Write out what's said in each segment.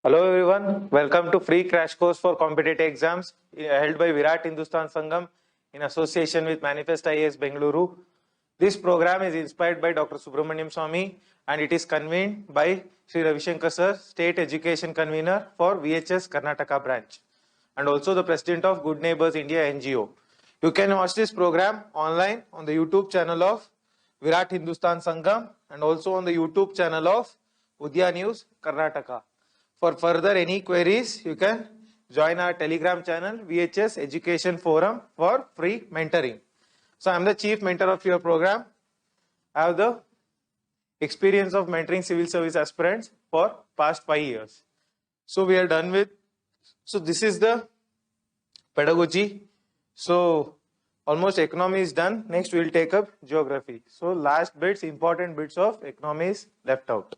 Hello everyone, welcome to free crash course for competitive exams held by VIRAT HINDUSTAN SANGHAM in association with Manifest IAS Bengaluru. This program is inspired by Dr. SWAMY and it is convened by Sri RAVISHANKAR sir, State Education Convener for VHS Karnataka branch and also the President of Good Neighbors India NGO. You can watch this program online on the YouTube channel of VIRAT HINDUSTAN SANGHAM and also on the YouTube channel of UDAYA News Karnataka. For further any queries, you can join our Telegram channel VHS Education Forum for free mentoring. So I am the chief mentor of your program. I have the experience of mentoring civil service aspirants for past 5 years. So we are done with, so this is the pedagogy. So almost economy is done. Next we will take up geography. So last bits, important bits of economy is left out.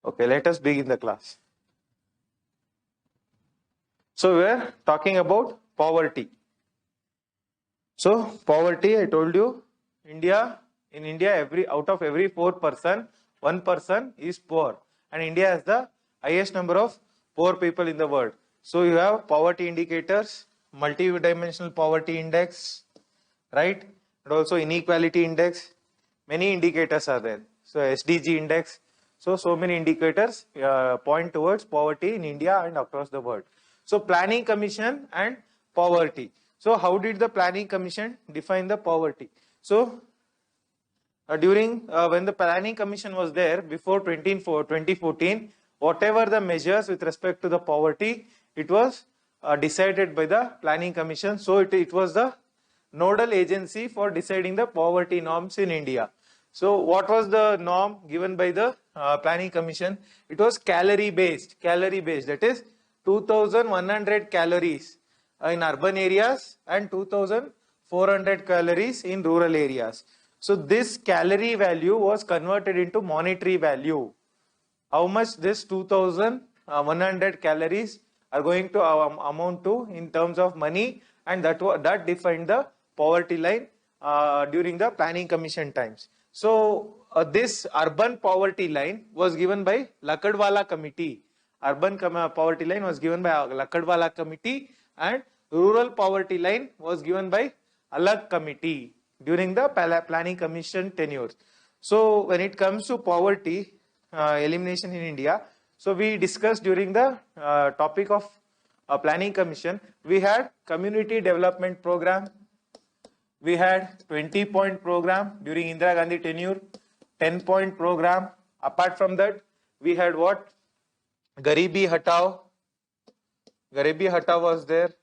Okay, let us begin the class. So we are talking about poverty. So poverty, I told you, in India, out of every 4 person, 1 person is poor, and India has the highest number of poor people in the world. So you have poverty indicators, multi-dimensional poverty index, right? And also inequality index. Many indicators are there. So SDG index. So many indicators point towards poverty in India and across the world. So Planning Commission and poverty. So how did the Planning Commission define the poverty? So during when the Planning Commission was there before 2014, whatever the measures with respect to the poverty, it was decided by the Planning Commission. So it was the nodal agency for deciding the poverty norms in India. So what was the norm given by the Planning Commission? It was calorie based, that is 2100 calories in urban areas and 2400 calories in rural areas. So this calorie value was converted into monetary value. How much this 2100 calories are going to amount to in terms of money, and that defined the poverty line during the Planning Commission times. So this urban poverty line was given by Lakadwala committee. Urban poverty line was given by Lakadwala committee, and rural poverty line was given by Alag committee during the Planning Commission tenures. So when it comes to poverty elimination in India, so we discussed during the topic of Planning Commission, we had community development program. We had 20-point program during Indira Gandhi tenure, 10-point program. Apart from that, we had what? Garibi Hatao. Garibi Hatao was there.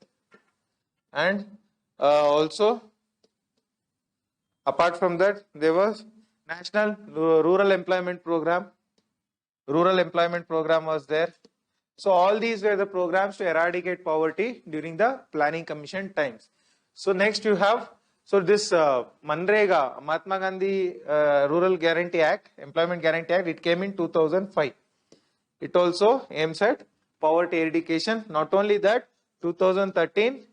And also, apart from that, there was National Rural Employment Program. Rural Employment Program was there. So all these were the programs to eradicate poverty during the Planning Commission times. So next you have, so this Manrega, Mahatma Gandhi Rural Guarantee Act, Employment Guarantee Act, it came in 2005. It also aims at poverty eradication. Not only that, 2013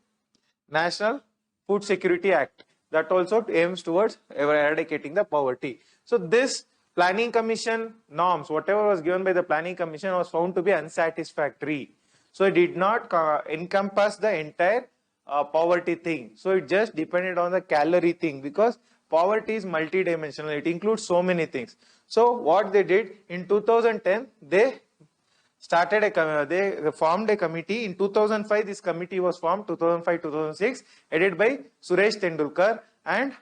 National Food Security Act, that also aims towards eradicating the poverty. So this Planning Commission norms, whatever was given by the Planning Commission, was found to be unsatisfactory. So it did not encompass the entire poverty thing. So it just depended on the calorie thing, because poverty is multidimensional. It includes so many things. So what they did in 2010, they formed a committee. In 2005, this committee was formed, 2005-2006, headed by Suresh Tendulkar, and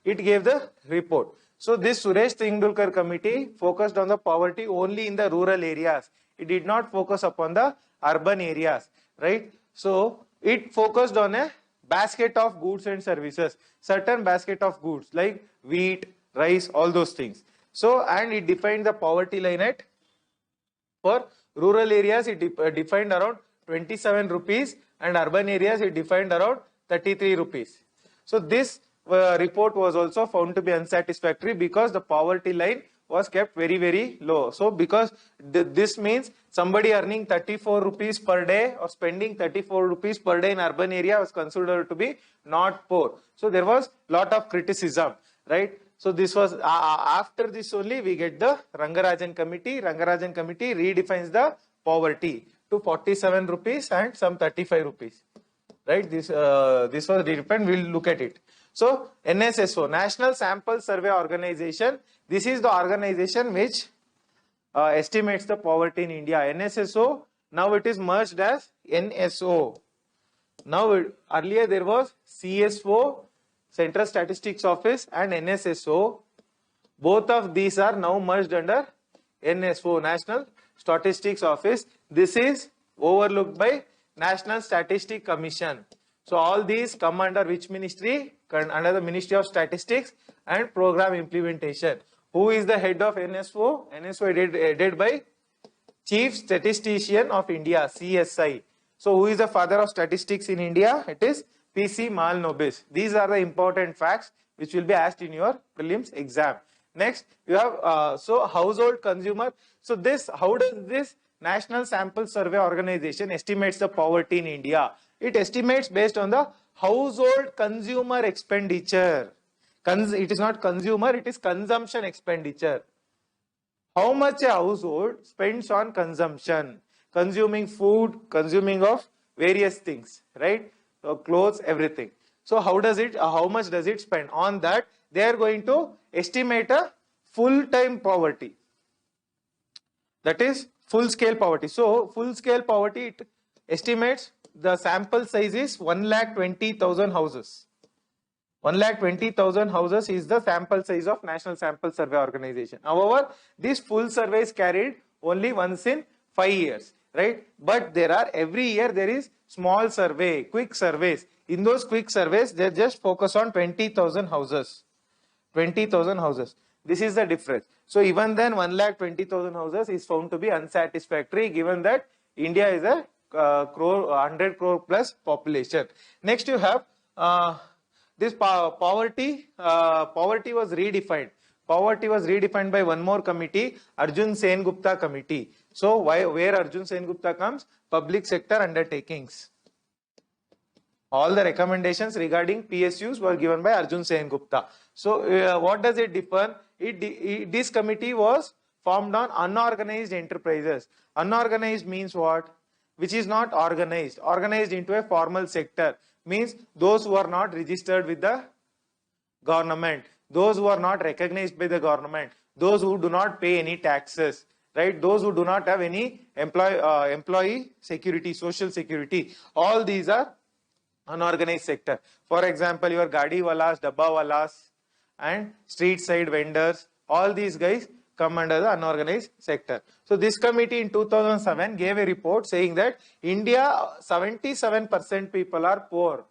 it gave the report. So this Suresh Tendulkar committee focused on the poverty only in the rural areas. It did not focus upon the urban areas, right? So it focused on a basket of goods and services, certain basket of goods like wheat, rice, all those things. So, and it defined the poverty line at, for rural areas, it defined around 27 rupees, and urban areas, it defined around 33 rupees. So this report was also found to be unsatisfactory because the poverty line was kept very, very low. So because this means somebody earning 34 rupees per day or spending 34 rupees per day in urban area was considered to be not poor. So there was lot of criticism, right? So this was after this only we get the Rangarajan committee. Rangarajan committee redefines the poverty to 47 rupees and some 35 rupees. Right? This was different. We'll look at it. So NSSO, National Sample Survey Organization. This is the organization which estimates the poverty in India. NSSO, now it is merged as NSO. Now earlier there was CSO, Central Statistics Office, and NSSO. Both of these are now merged under NSO, National Statistics Office. This is overlooked by National Statistic Commission. So all these come under which ministry? Under the Ministry of Statistics and Program Implementation. Who is the head of NSO? NSO headed by Chief Statistician of India, CSI. So who is the father of statistics in India? It is PC Mahalanobis. These are the important facts which will be asked in your prelims exam. Next, you have so household consumer. So this, how does this National Sample Survey Organization estimates the poverty in India? It estimates based on the household consumer expenditure. It is not consumer, it is consumption expenditure. How much a household spends on consumption, consuming food, consuming of various things, right? So clothes, everything. So how does it, how much does it spend? On that, they are going to estimate a full-time poverty. That is full-scale poverty. So full-scale poverty, it estimates the sample size is 1,20,000 houses. 1,20,000 houses is the sample size of National Sample Survey Organization. However, this full survey is carried only once in 5 years, right? But there are, every year there is small survey, quick surveys. In those quick surveys, they just focus on 20,000 houses. 20,000 houses. This is the difference. So even then 1,20,000 houses is found to be unsatisfactory, given that India is a 100 crore plus population. Next you have this poverty. Poverty was redefined. Poverty was redefined by one more committee, Arjun Sen Gupta committee. So where Arjun Sen Gupta comes? Public sector undertakings. All the recommendations regarding PSUs were given by Arjun Sen Gupta. So what does it differ? This committee was formed on unorganized enterprises. Unorganized means what? Which is not organized. Organized into a formal sector means those who are not registered with the government, those who are not recognized by the government, those who do not pay any taxes, right? Those who do not have any employee security, social security. All these are unorganized sector. For example, your gadi walas, dabba walas, and street side vendors, all these guys come under the unorganized sector. So this committee in 2007 gave a report saying that India, 77% people are poor.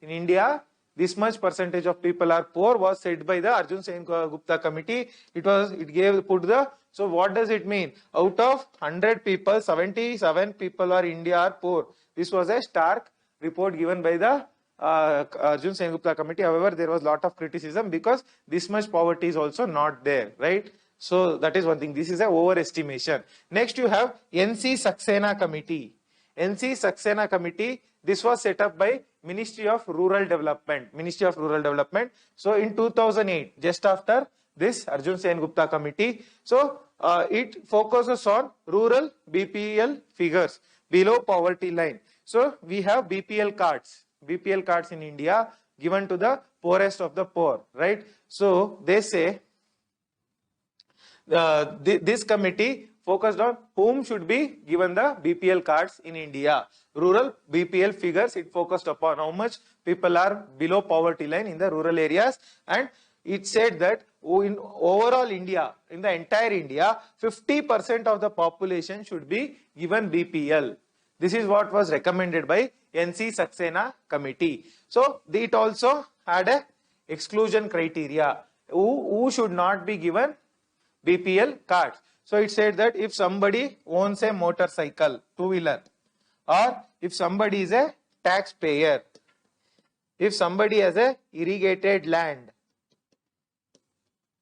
In India, this much percentage of people are poor was said by the Arjun Sen Gupta committee. So what does it mean? Out of 100 people, 77 people are India are poor. This was a stark report given by the Arjun Sen Gupta committee. However, there was a lot of criticism because this much poverty is also not there, right? So that is one thing. This is a overestimation. Next you have NC Saxena committee. NC Saxena committee, this was set up by Ministry of Rural Development. Ministry of Rural Development. So in 2008, just after this Arjun Sen Gupta committee, so it focuses on rural BPL figures below poverty line. So we have BPL cards in India given to the poorest of the poor, right? So they say this committee focused on whom should be given the BPL cards in India. Rural BPL figures, it focused upon how much people are below poverty line in the rural areas, and it said that in overall India, in the entire India, 50% of the population should be given BPL. This is what was recommended by NC Saxena committee. So it also had a exclusion criteria. Who should not be given BPL cards? So it said that if somebody owns a motorcycle, two-wheeler, or if somebody is a taxpayer, if somebody has a irrigated land,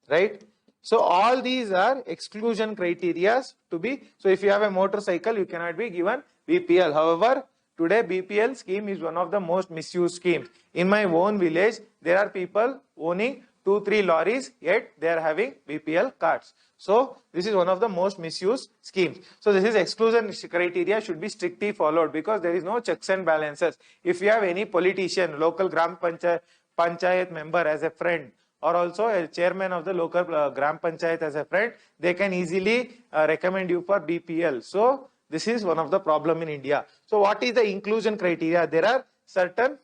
right? So all these are exclusion criteria to be. So if you have a motorcycle, you cannot be given BPL. However, today BPL scheme is one of the most misused schemes. In my own village, there are people owning 2-3 lorries, yet they are having BPL cards. So this is one of the most misused schemes. So this is exclusion criteria should be strictly followed, because there is no checks and balances. If you have any politician, local Gram Panchayat member as a friend, or also a chairman of the local Gram Panchayat as a friend, they can easily recommend you for BPL. So this is one of the problem in India. So what is the inclusion criteria? There are certain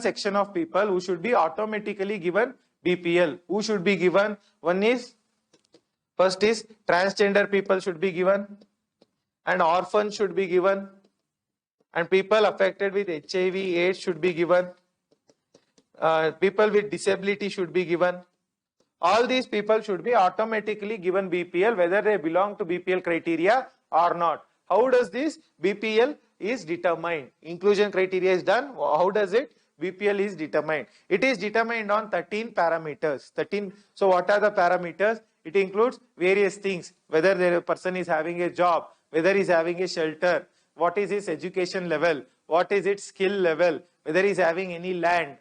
section of people who should be automatically given BPL. Who should be given? First is transgender people should be given, and orphans should be given, and people affected with HIV AIDS should be given, people with disability should be given. All these people should be automatically given BPL, whether they belong to BPL criteria or not. How does this BPL is determined? Inclusion criteria is done. How does it? BPL is determined. It is determined on 13 parameters. 13. So what are the parameters? It includes various things, whether the person is having a job, whether he is having a shelter, what is his education level, what is its skill level, whether he is having any land,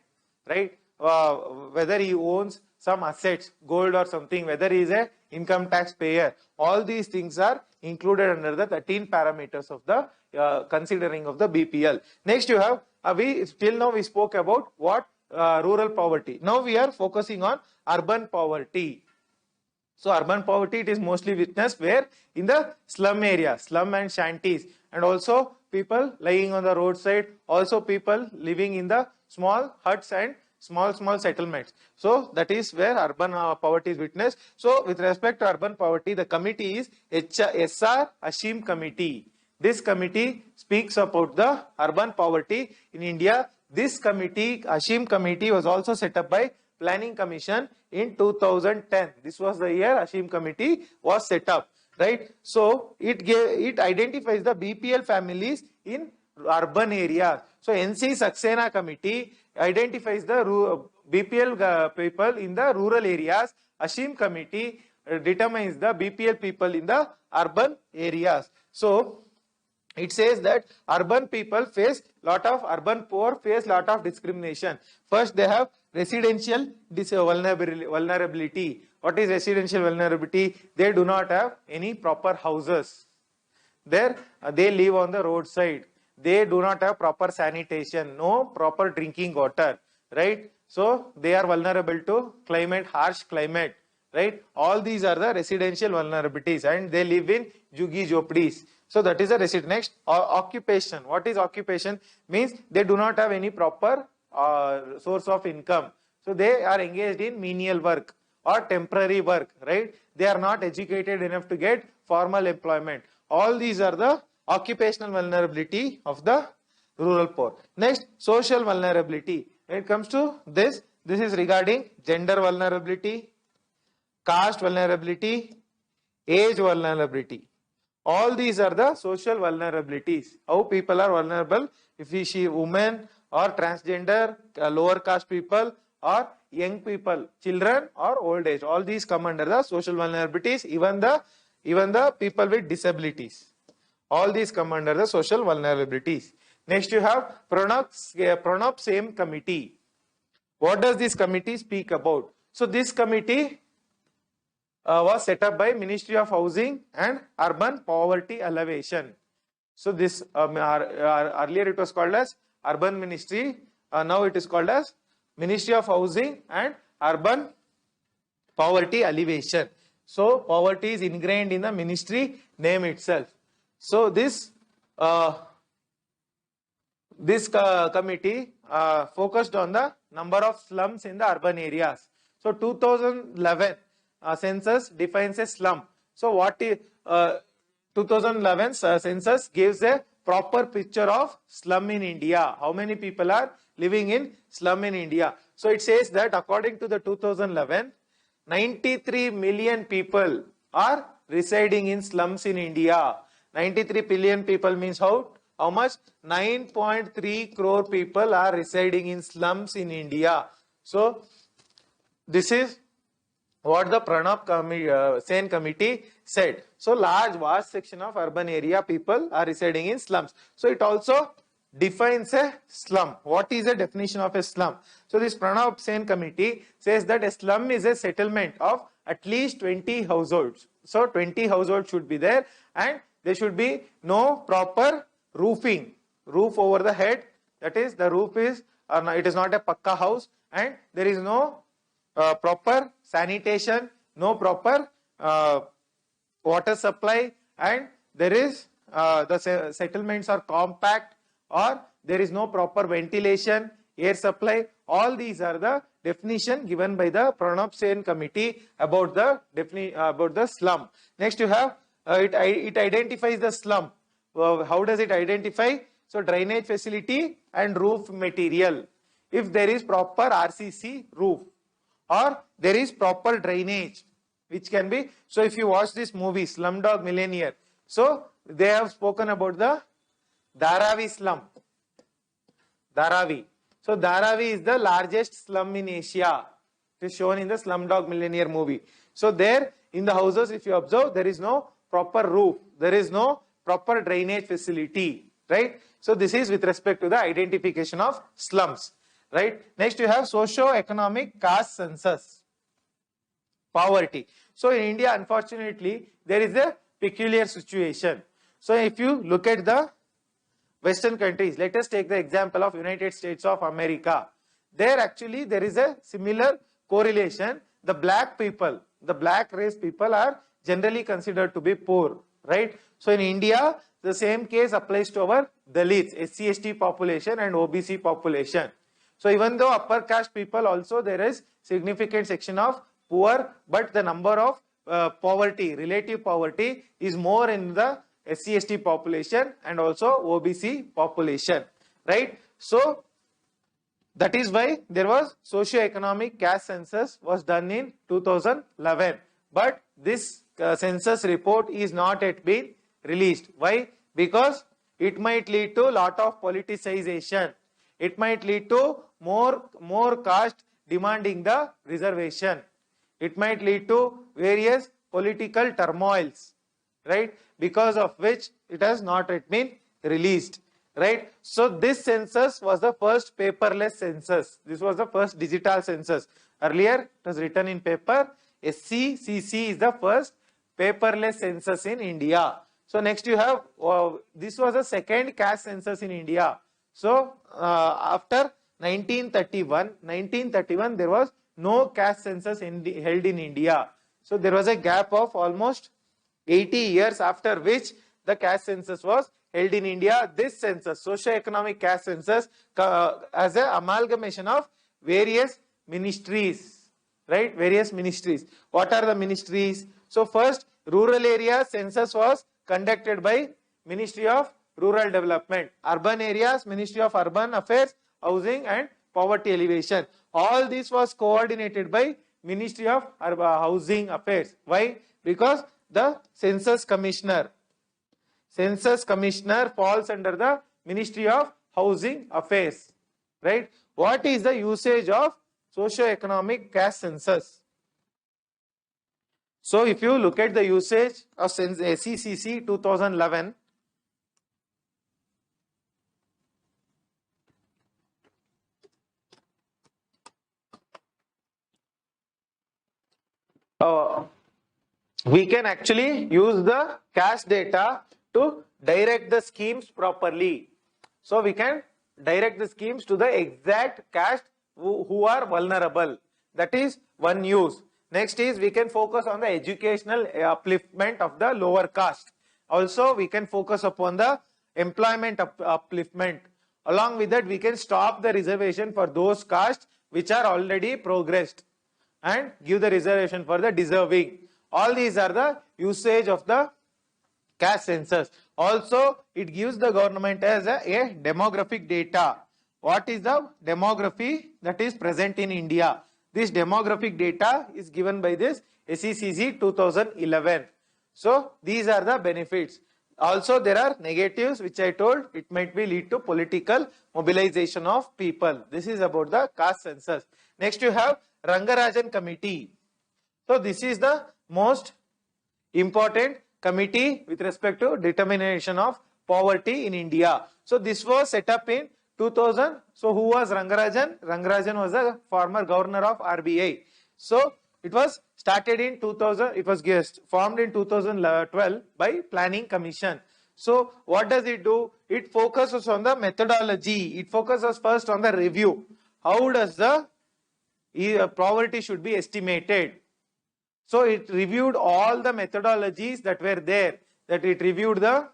right? Whether he owns some assets, gold or something, whether he is a income tax payer. All these things are included under the 13 parameters of the considering of the BPL. Next you have, till now we spoke about what? Rural poverty. Now we are focusing on urban poverty. So urban poverty, it is mostly witnessed where? In the slum area, slum and shanties, and also people lying on the roadside, also people living in the small huts and small settlements. So that is where urban poverty is witnessed. So with respect to urban poverty, the committee is SR Hashim committee. This committee speaks about the urban poverty in India. This committee, Hashim committee, was also set up by Planning Commission in 2010. This was the year Hashim committee was set up, right? So it identifies the BPL families in urban areas. So NC Saxena committee identifies the BPL people in the rural areas. Hashim committee determines the BPL people in the urban areas. So it says that urban people face urban poor face lot of discrimination. First, they have residential vulnerability. What is residential vulnerability? They do not have any proper houses. There, they live on the roadside. They do not have proper sanitation, no proper drinking water, right? So they are vulnerable to climate, harsh climate, right? All these are the residential vulnerabilities, and they live in juggi jopdis. So that is a resident. Next, occupation. What is occupation? Means they do not have any proper source of income. So they are engaged in menial work or temporary work, right? They are not educated enough to get formal employment. All these are the occupational vulnerability of the rural poor. Next, social vulnerability. When it comes to this is regarding gender vulnerability, caste vulnerability, age vulnerability. All these are the social vulnerabilities. How people are vulnerable? If we see women or transgender, lower caste people or young people, children or old age. All these come under the social vulnerabilities. Even the people with disabilities. All these come under the social vulnerabilities. Next you have Pranab Same committee. What does this committee speak about? So this committee was set up by Ministry of Housing and Urban Poverty Alleviation. So this earlier it was called as Urban Ministry. Now it is called as Ministry of Housing and Urban Poverty Alleviation. So poverty is ingrained in the ministry name itself. So this committee focused on the number of slums in the urban areas. So 2011 census defines a slum. So what is 2011 census gives a proper picture of slum in India. How many people are living in slum in India? So it says that according to the 2011, 93 million people are residing in slums in India. 93 billion people means how much? 9.3 crore people are residing in slums in India. So this is what the Pranab Sen committee said. So vast section of urban area people are residing in slums. So it also defines a slum. What is the definition of a slum? So this Pranab Sen committee says that a slum is a settlement of at least 20 households. So 20 households should be there, and there should be no proper roofing, roof over the head. That is, the roof is, it is not a pakka house, and there is no proper sanitation, no proper water supply, and there is the settlements are compact, or there is no proper ventilation, air supply. All these are the definition given by the Pranab Sen committee about the slum. Next you have it identifies the slum. How does it identify? So drainage facility and roof material. If there is proper RCC roof, or there is proper drainage, which can be, so if you watch this movie Slumdog Millionaire, so they have spoken about the Dharavi slum. Dharavi. So Dharavi is the largest slum in Asia. It is shown in the Slumdog Millionaire movie. So there in the houses, if you observe, there is no proper roof, there is no proper drainage facility, right? So this is with respect to the identification of slums, right? Next you have socio-economic caste census. Poverty. So in India, unfortunately, there is a peculiar situation. So if you look at the Western countries, let us take the example of United States of America. There actually there is a similar correlation. The black people, the black race people are generally considered to be poor, right? So in India, the same case applies to our Dalits, SC/ST population and OBC population. So even though upper caste people also, there is significant section of poor, but the number of poverty, relative poverty is more in the SC/ST population and also OBC population, right? So that is why there was socio-economic caste census was done in 2011, but this census report is not yet been released. Why? Because it might lead to a lot of politicization. It might lead to more caste demanding the reservation. It might lead to various political turmoils, right? Because of which it has not yet been released, right? So this census was the first paperless census. This was the first digital census. Earlier it was written in paper. SCCC is the first paperless census in India. So next you have, this was the second caste census in India. So after 1931 there was no caste census held in India. So there was a gap of almost 80 years, after which the caste census was held in India. This census, socio-economic caste census, as an amalgamation of various ministries, right? Various ministries. What are the ministries? So first, rural area census was conducted by Ministry of Rural Development. Urban areas, Ministry of Urban Affairs, Housing and Poverty Alleviation. All this was coordinated by Ministry of Housing Affairs. Why? Because the census commissioner falls under the Ministry of Housing Affairs, right? What is the usage of socio-economic caste census? So if you look at the usage of SCCC 2011, we can actually use the caste data to direct the schemes properly. So we can direct the schemes to the exact caste who are vulnerable. That is one use. Next is we can focus on the educational upliftment of the lower caste. Also we can focus upon the employment upliftment. Along with that, we can stop the reservation for those castes which are already progressed and give the reservation for the deserving. All these are the usage of the caste census. Also, it gives the government as a demographic data. What is the demography that is present in India? This demographic data is given by this SECC 2011. So, these are the benefits. Also, there are negatives which I told. It might be lead to political mobilization of people. This is about the caste census. Next, you have Rangarajan Committee. So, this is the most important committee with respect to determination of poverty in India. So this was set up in 2000. So who was Rangarajan? Rangarajan was the former governor of RBI. So it was started in 2000. It was formed in 2012 by Planning Commission. So what does it do? It focuses on the methodology. It focuses first on the review. How does the poverty should be estimated? So it reviewed all the methodologies that were there. That it reviewed the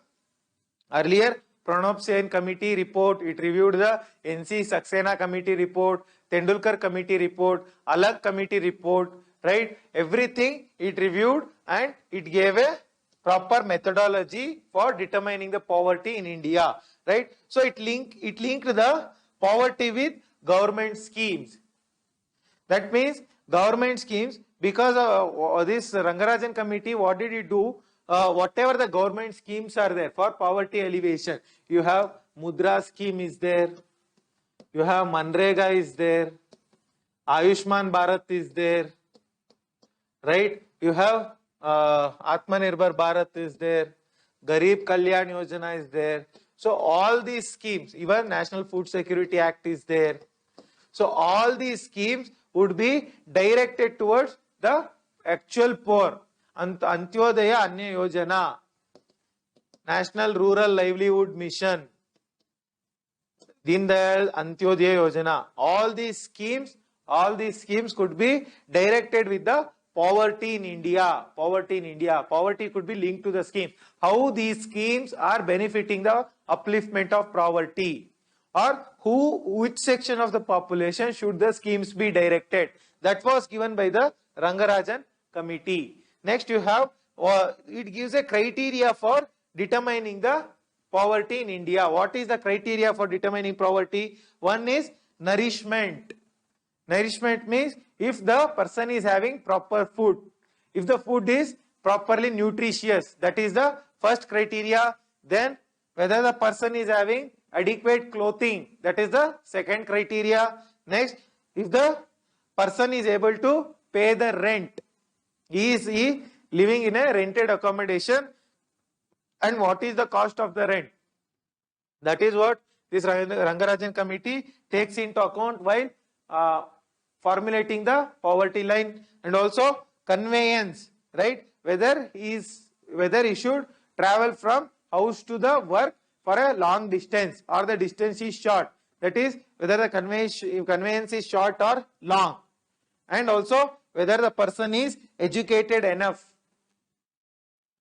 earlier Pranab Sen committee report, it reviewed the NC Saxena committee report, Tendulkar committee report, Alag committee report, right? Everything it reviewed and it gave a proper methodology for determining the poverty in India, right? So it linked the poverty with government schemes. That means government schemes, because of this Rangarajan committee, what did it do? Whatever the government schemes are there for poverty alleviation, you have Mudra scheme is there, you have Manrega is there, Ayushman Bharat is there, right? You have Atmanirbhar Bharat is there, Garib Kalyan Yojana is there. So all these schemes, even National Food Security Act is there. So all these schemes would be directed towards the actual poor. Antyodaya Anya Yojana, National Rural Livelihood Mission, Deen Dayal Antyodaya Yojana. All these schemes could be directed with the poverty in India. Poverty in India. Poverty could be linked to the scheme. How these schemes are benefiting the upliftment of poverty, or which section of the population should the schemes be directed. That was given by the Rangarajan committee. Next you have, it gives a criteria for determining the poverty in India. What is the criteria for determining poverty? One is nourishment. Nourishment means if the person is having proper food, if the food is properly nutritious, that is the first criteria. Then whether the person is having adequate clothing, that is the second criteria. Next, if the person is able to pay the rent, is he living in a rented accommodation, and what is the cost of the rent? That is what this Rangarajan committee takes into account while formulating the poverty line. And also conveyance, right? Whether he should travel from house to the work for a long distance or the distance is short. That is whether the conveyance is short or long. And also whether the person is educated enough.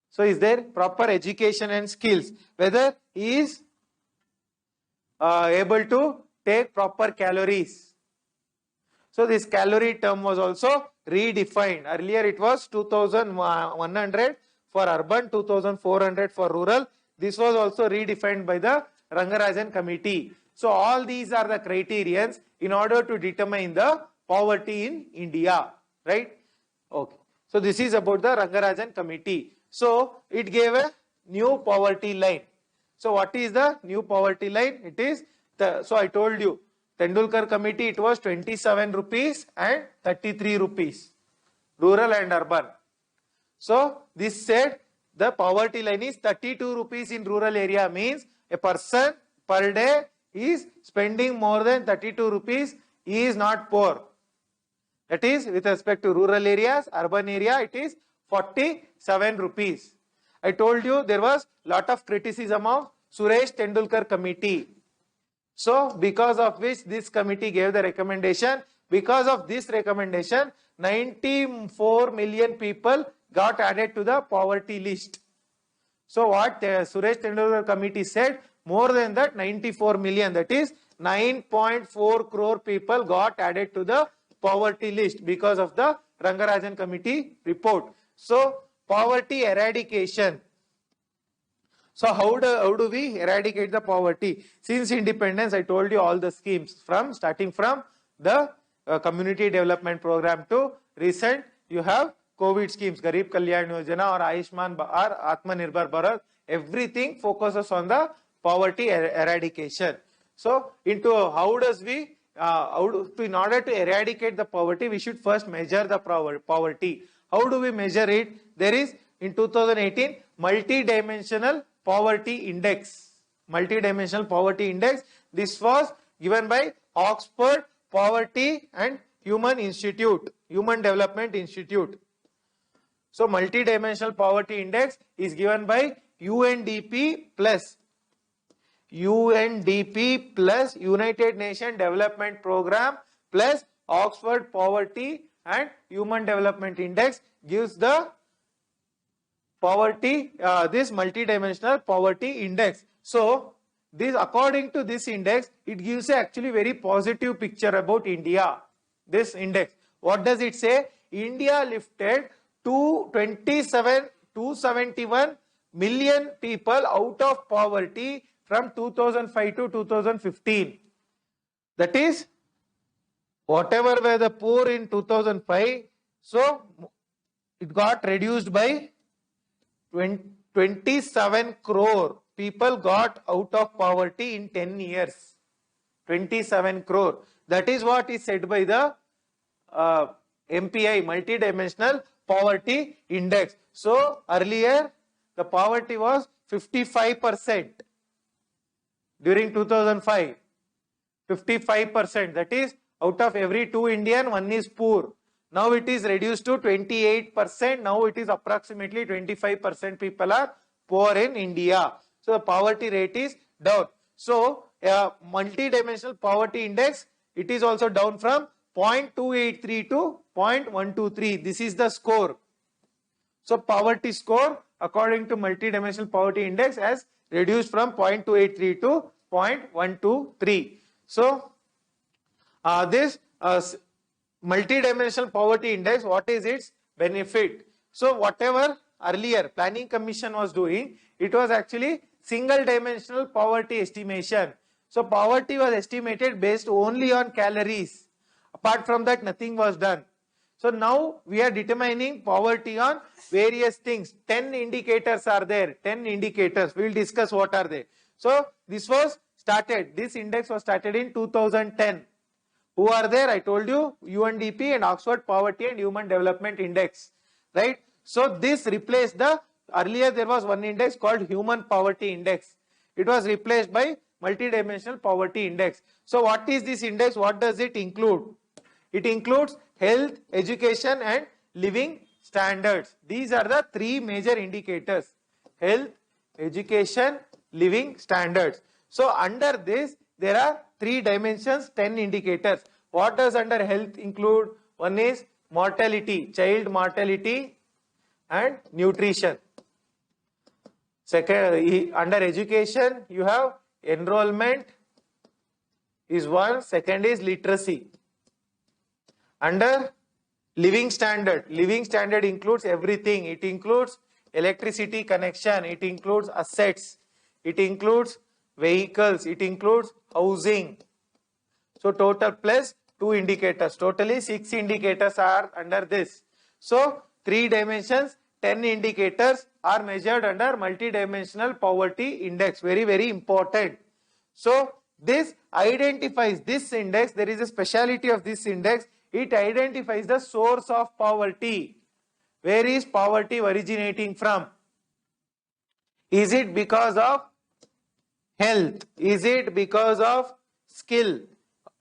So is there proper education and skills? Whether he is able to take proper calories. So this calorie term was also redefined. Earlier it was 2100 for urban, 2400 for rural. This was also redefined by the Rangarajan committee. So all these are the criterions in order to determine the poverty in India, right? Okay. So this is about the Rangarajan committee. So it gave a new poverty line. So what is the new poverty line? It is so I told you, Tendulkar committee, it was 27 rupees and 33 rupees, rural and urban. So this said the poverty line is 32 rupees in rural area, means a person per day is spending more than 32 rupees, he is not poor. That is with respect to rural areas. Urban area it is 47 rupees. I told you there was lot of criticism of Suresh Tendulkar committee. So because of which this committee gave the recommendation. Because of this recommendation, 94 million people got added to the poverty list. So what Suresh Tendulkar committee said, more than that 94 million, that is 9.4 crore people got added to the poverty list because of the Rangarajan committee report. So poverty eradication. So how do we eradicate the poverty? Since independence, I told you all the schemes starting from the community development program to recent, you have COVID schemes, Garib Kalyan Yojana or Ayushman or Atmanirbhar Bharat. Everything focuses on the poverty eradication. So into how does we in order to eradicate the poverty, we should first measure the poverty. How do we measure it? There is in 2018 multi-dimensional Poverty Index. Multidimensional Poverty Index. This was given by Oxford Poverty and Human Development Institute. So multidimensional poverty index is given by UNDP plus United Nations Development Program plus Oxford Poverty and Human Development Index gives the poverty, this multidimensional poverty index. So this, according to this index, it gives a actually very positive picture about India. This index, what does it say? India lifted 271 million people out of poverty from 2005 to 2015. That is, whatever were the poor in 2005, so it got reduced by 27 crore people got out of poverty in 10 years. 27 crore. That is what is said by the MPI, Multidimensional Poverty Index. So earlier the poverty was 55% during 2005. 55%. That is, out of every 2 Indian, 1 is poor. Now it is reduced to 28%. Now it is approximately 25% people are poor in India. So the poverty rate is down. So multidimensional poverty index, it is also down from 0.283 to 0.123. This is the score. So poverty score according to multidimensional poverty index has reduced from 0.283 to 0.123. So this multidimensional poverty index, what is its benefit? So whatever earlier planning commission was doing, it was actually single dimensional poverty estimation. So poverty was estimated based only on calories. Apart from that, nothing was done. So now we are determining poverty on various things. 10 indicators are there. 10 indicators. We will discuss what are they. So this was started. This index was started in 2010. Who are there? I told you, UNDP and Oxford Poverty and Human Development Index. Right? So this replaced the, earlier there was one index called Human Poverty Index. It was replaced by Multidimensional Poverty Index. So what is this index? What does it include? It includes health, education and living standards. These are the 3 major indicators. Health, education, living standards. So under this, there are 3 dimensions, 10 indicators. What does under health include? One is mortality, child mortality and nutrition. Second, under education, you have enrollment is one. Second is literacy. Under living standard includes everything. It includes electricity connection, it includes assets, it includes vehicles, it includes housing. So total plus 2 indicators, totally 6 indicators are under this. So 3 dimensions, 10 indicators are measured under multidimensional poverty index. Very, very important. So this identifies, this index, there is a speciality of this index. It identifies the source of poverty. Where is poverty originating from? Is it because of health? Is it because of skill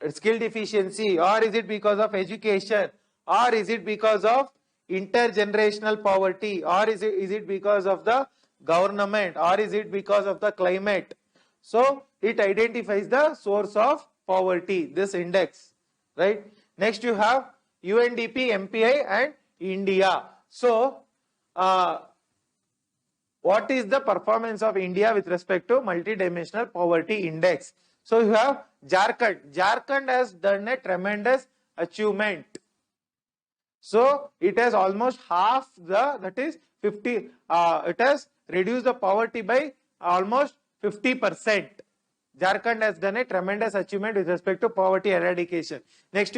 deficiency? Or is it because of education? Or is it because of intergenerational poverty? Or is it because of the government? Or is it because of the climate? So it identifies the source of poverty, this index, right? Next you have UNDP, MPI and India. So what is the performance of India with respect to multidimensional poverty index? So you have Jharkhand. Jharkhand has done a tremendous achievement. So it has almost half the, that is 50, it has reduced the poverty by almost 50%. Jharkhand has done a tremendous achievement with respect to poverty eradication. Next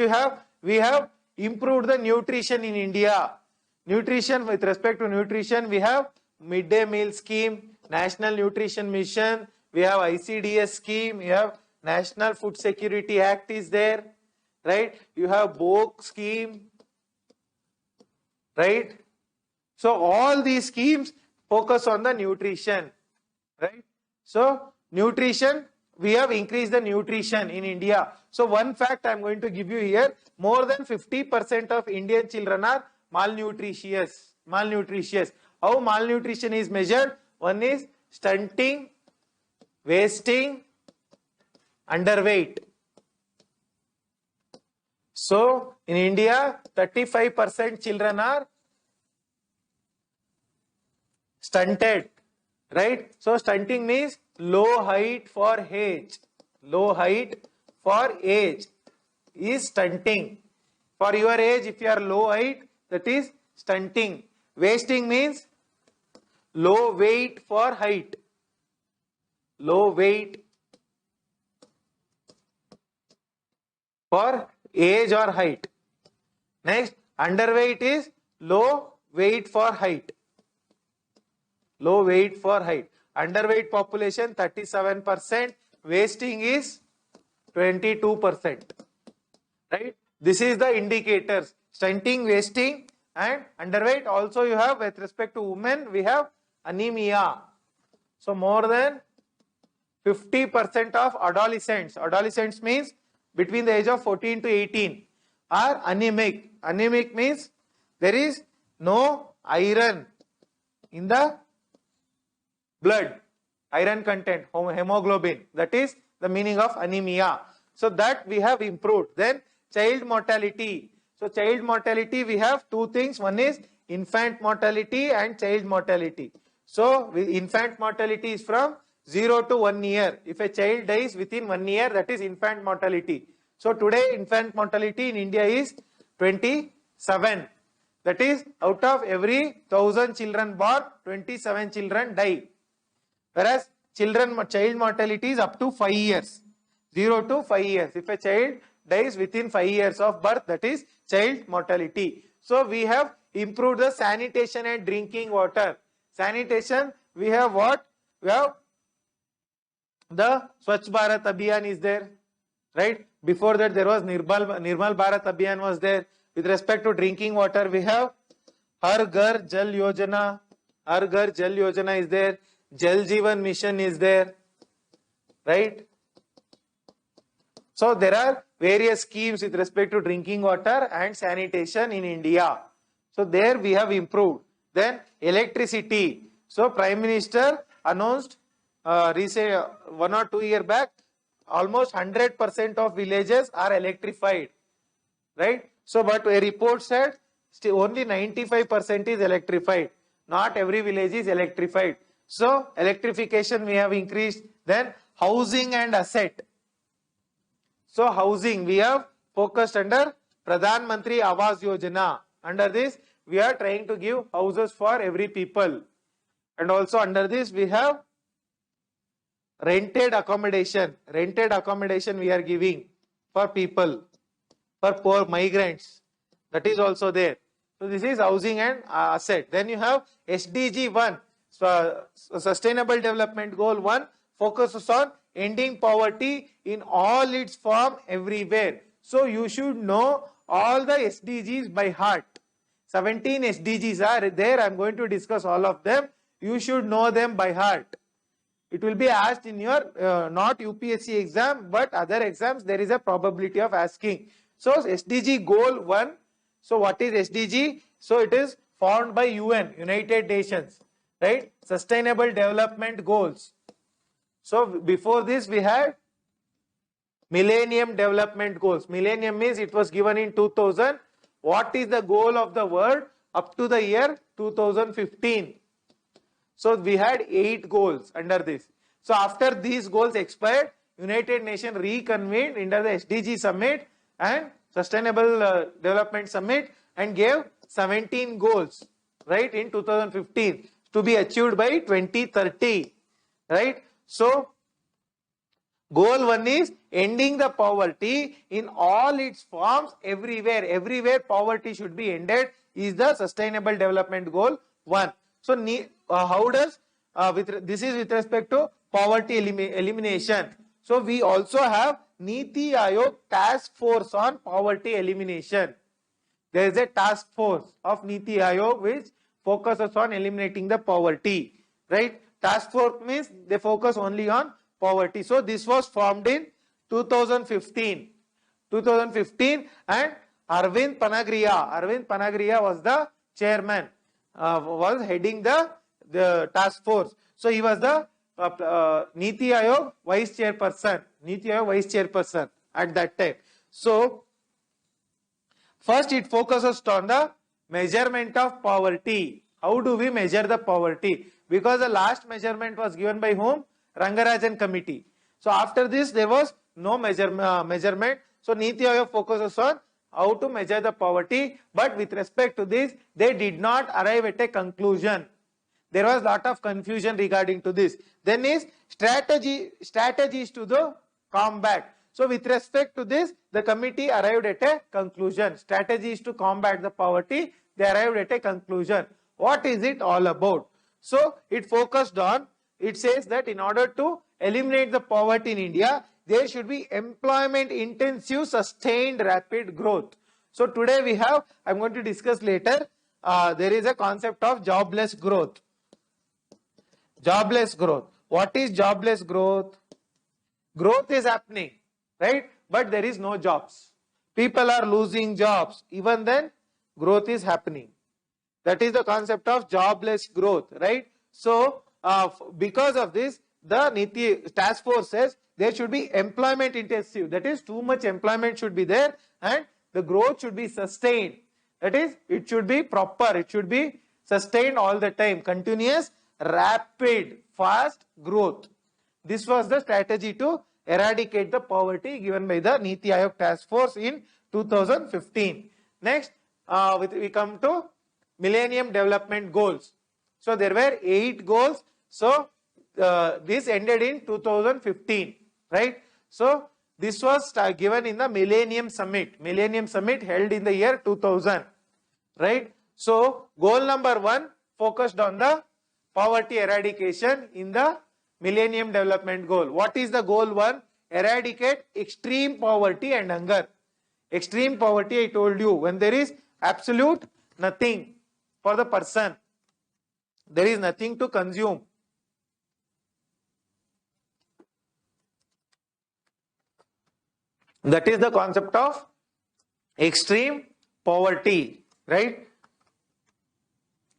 we have improved the nutrition in India. Nutrition, with respect to nutrition, we have midday meal scheme, National Nutrition Mission, we have ICDS scheme, we have National Food Security Act is there, right? You have BOK scheme, right? So all these schemes focus on the nutrition, right? So nutrition, we have increased the nutrition in India. So one fact I am going to give you here, more than 50% of Indian children are malnutritious. How malnutrition is measured? One is stunting, wasting, underweight. So in India, 35% children are stunted, right? So stunting means low height for age. Low height for age is stunting. For your age, if you are low height, that is stunting. Wasting means low weight for height. Low weight for age or height. Next, underweight is low weight for height. Low weight for height. Underweight population 37%, wasting is 22%. Right? This is the indicators. Stunting, wasting and underweight. Also you have, with respect to women, we have anemia. So more than 50% of adolescents means between the age of 14 to 18 are anemic. Anemic means there is no iron in the blood, iron content, hemoglobin. That is the meaning of anemia. So that we have improved. Then child mortality. So child mortality, we have two things. One is infant mortality and child mortality. So infant mortality is from 0 to 1 year. If a child dies within 1 year, that is infant mortality. So today infant mortality in India is 27. That is, out of every 1,000 children born, 27 children die. Whereas child mortality is up to 5 years. 0 to 5 years. If a child dies within 5 years of birth, that is child mortality. So we have improved the sanitation and drinking water. Sanitation, we have what? We have the Swachh Bharat Abhiyan is there, right? Before that there was Nirmal Bharat Abhiyan was there. With respect to drinking water, we have Har Ghar Jal Yojana. Har Ghar Jal Yojana is there. Jal Jeevan Mission is there, right? So there are various schemes with respect to drinking water and sanitation in India. So there we have improved. Then electricity. So Prime Minister announced recent 1 or 2 years back, almost 100% of villages are electrified, right? So but a report said still only 95% is electrified. Not every village is electrified. So electrification we have increased. Then housing and asset. So housing we have focused under Pradhan Mantri Awas Yojana. Under this we are trying to give houses for every people. And also under this we have rented accommodation. Rented accommodation we are giving for people, for poor migrants. That is also there. So this is housing and asset. Then you have SDG 1. So Sustainable Development Goal 1 focuses on ending poverty in all its form everywhere. So you should know all the SDGs by heart. 17 SDGs are there. I am going to discuss all of them. You should know them by heart. It will be asked in your not UPSC exam but other exams. There is a probability of asking. So SDG Goal 1. So what is SDG? So it is formed by UN, United Nations, right? Sustainable Development Goals. So before this we had Millennium Development Goals. Millennium means it was given in 2000. What is the goal of the world up to the year 2015? So we had 8 goals under this. So after these goals expired, United Nations reconvened under the SDG Summit and Sustainable Development Summit and gave 17 goals, right, in 2015 to be achieved by 2030, right? So goal 1 is ending the poverty in all its forms everywhere. Everywhere poverty should be ended is the Sustainable Development Goal 1. So how does this is with respect to poverty elimination. So we also have Niti Aayog Task Force on Poverty Elimination. There is a task force of Niti Aayog which focuses on eliminating the poverty, right? task force means they focus only on poverty. So this was formed in 2015. 2015, and Arvind Panagriya was the chairman, was heading the task force. So he was the Niti Ayog vice chairperson at that time. So first it focuses on the measurement of poverty. How do we measure the poverty? Because the last measurement was given by whom? Rangarajan committee. So after this there was no measurement. So Niti Ayog focuses on how to measure the poverty, but with respect to this, they did not arrive at a conclusion. There was lot of confusion regarding to this. Then is strategies to the combat. So with respect to this, the committee arrived at a conclusion. Strategies to combat the poverty, they arrived at a conclusion. What is it all about? So it focused on, it says that in order to eliminate the poverty in India, there should be employment intensive, sustained, rapid growth. So today we have, I am going to discuss later, there is a concept of jobless growth. Jobless growth. What is jobless growth? Growth is happening, right? But there is no jobs. People are losing jobs. Even then, growth is happening. That is the concept of jobless growth, right? So, because of this, the Niti task force says there should be employment intensive. That is, too much employment should be there, and the growth should be sustained. That is, it should be proper. It should be sustained all the time. Continuous, rapid, fast growth. This was the strategy to eradicate the poverty given by the Niti Ayog task force in 2015. Next, we come to Millennium Development Goals. So there were 8 goals. So this ended in 2015, right? So this was given in the Millennium Summit. Millennium Summit held in the year 2000, right? So goal number 1 focused on the poverty eradication in the Millennium Development Goal. What is the goal 1? Eradicate extreme poverty and hunger. Extreme poverty, I told you, when there is absolute nothing for the person, there is nothing to consume. That is the concept of extreme poverty, right?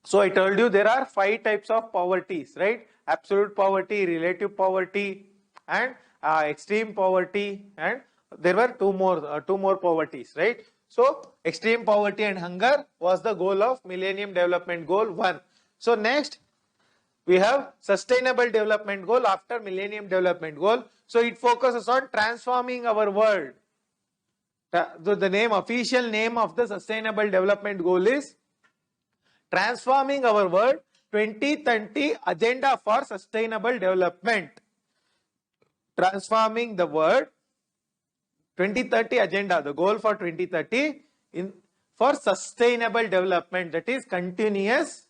So I told you there are 5 types of poverties, right? Absolute poverty, relative poverty, and extreme poverty, and there were two more poverties, right? So extreme poverty and hunger was the goal of Millennium Development Goal 1. So next we have Sustainable Development Goal after Millennium Development Goal. So it focuses on transforming our world. The official name of the Sustainable Development Goal is Transforming Our World 2030 Agenda for Sustainable Development. Transforming the world 2030 agenda, the goal for 2030 for sustainable development, that is continuous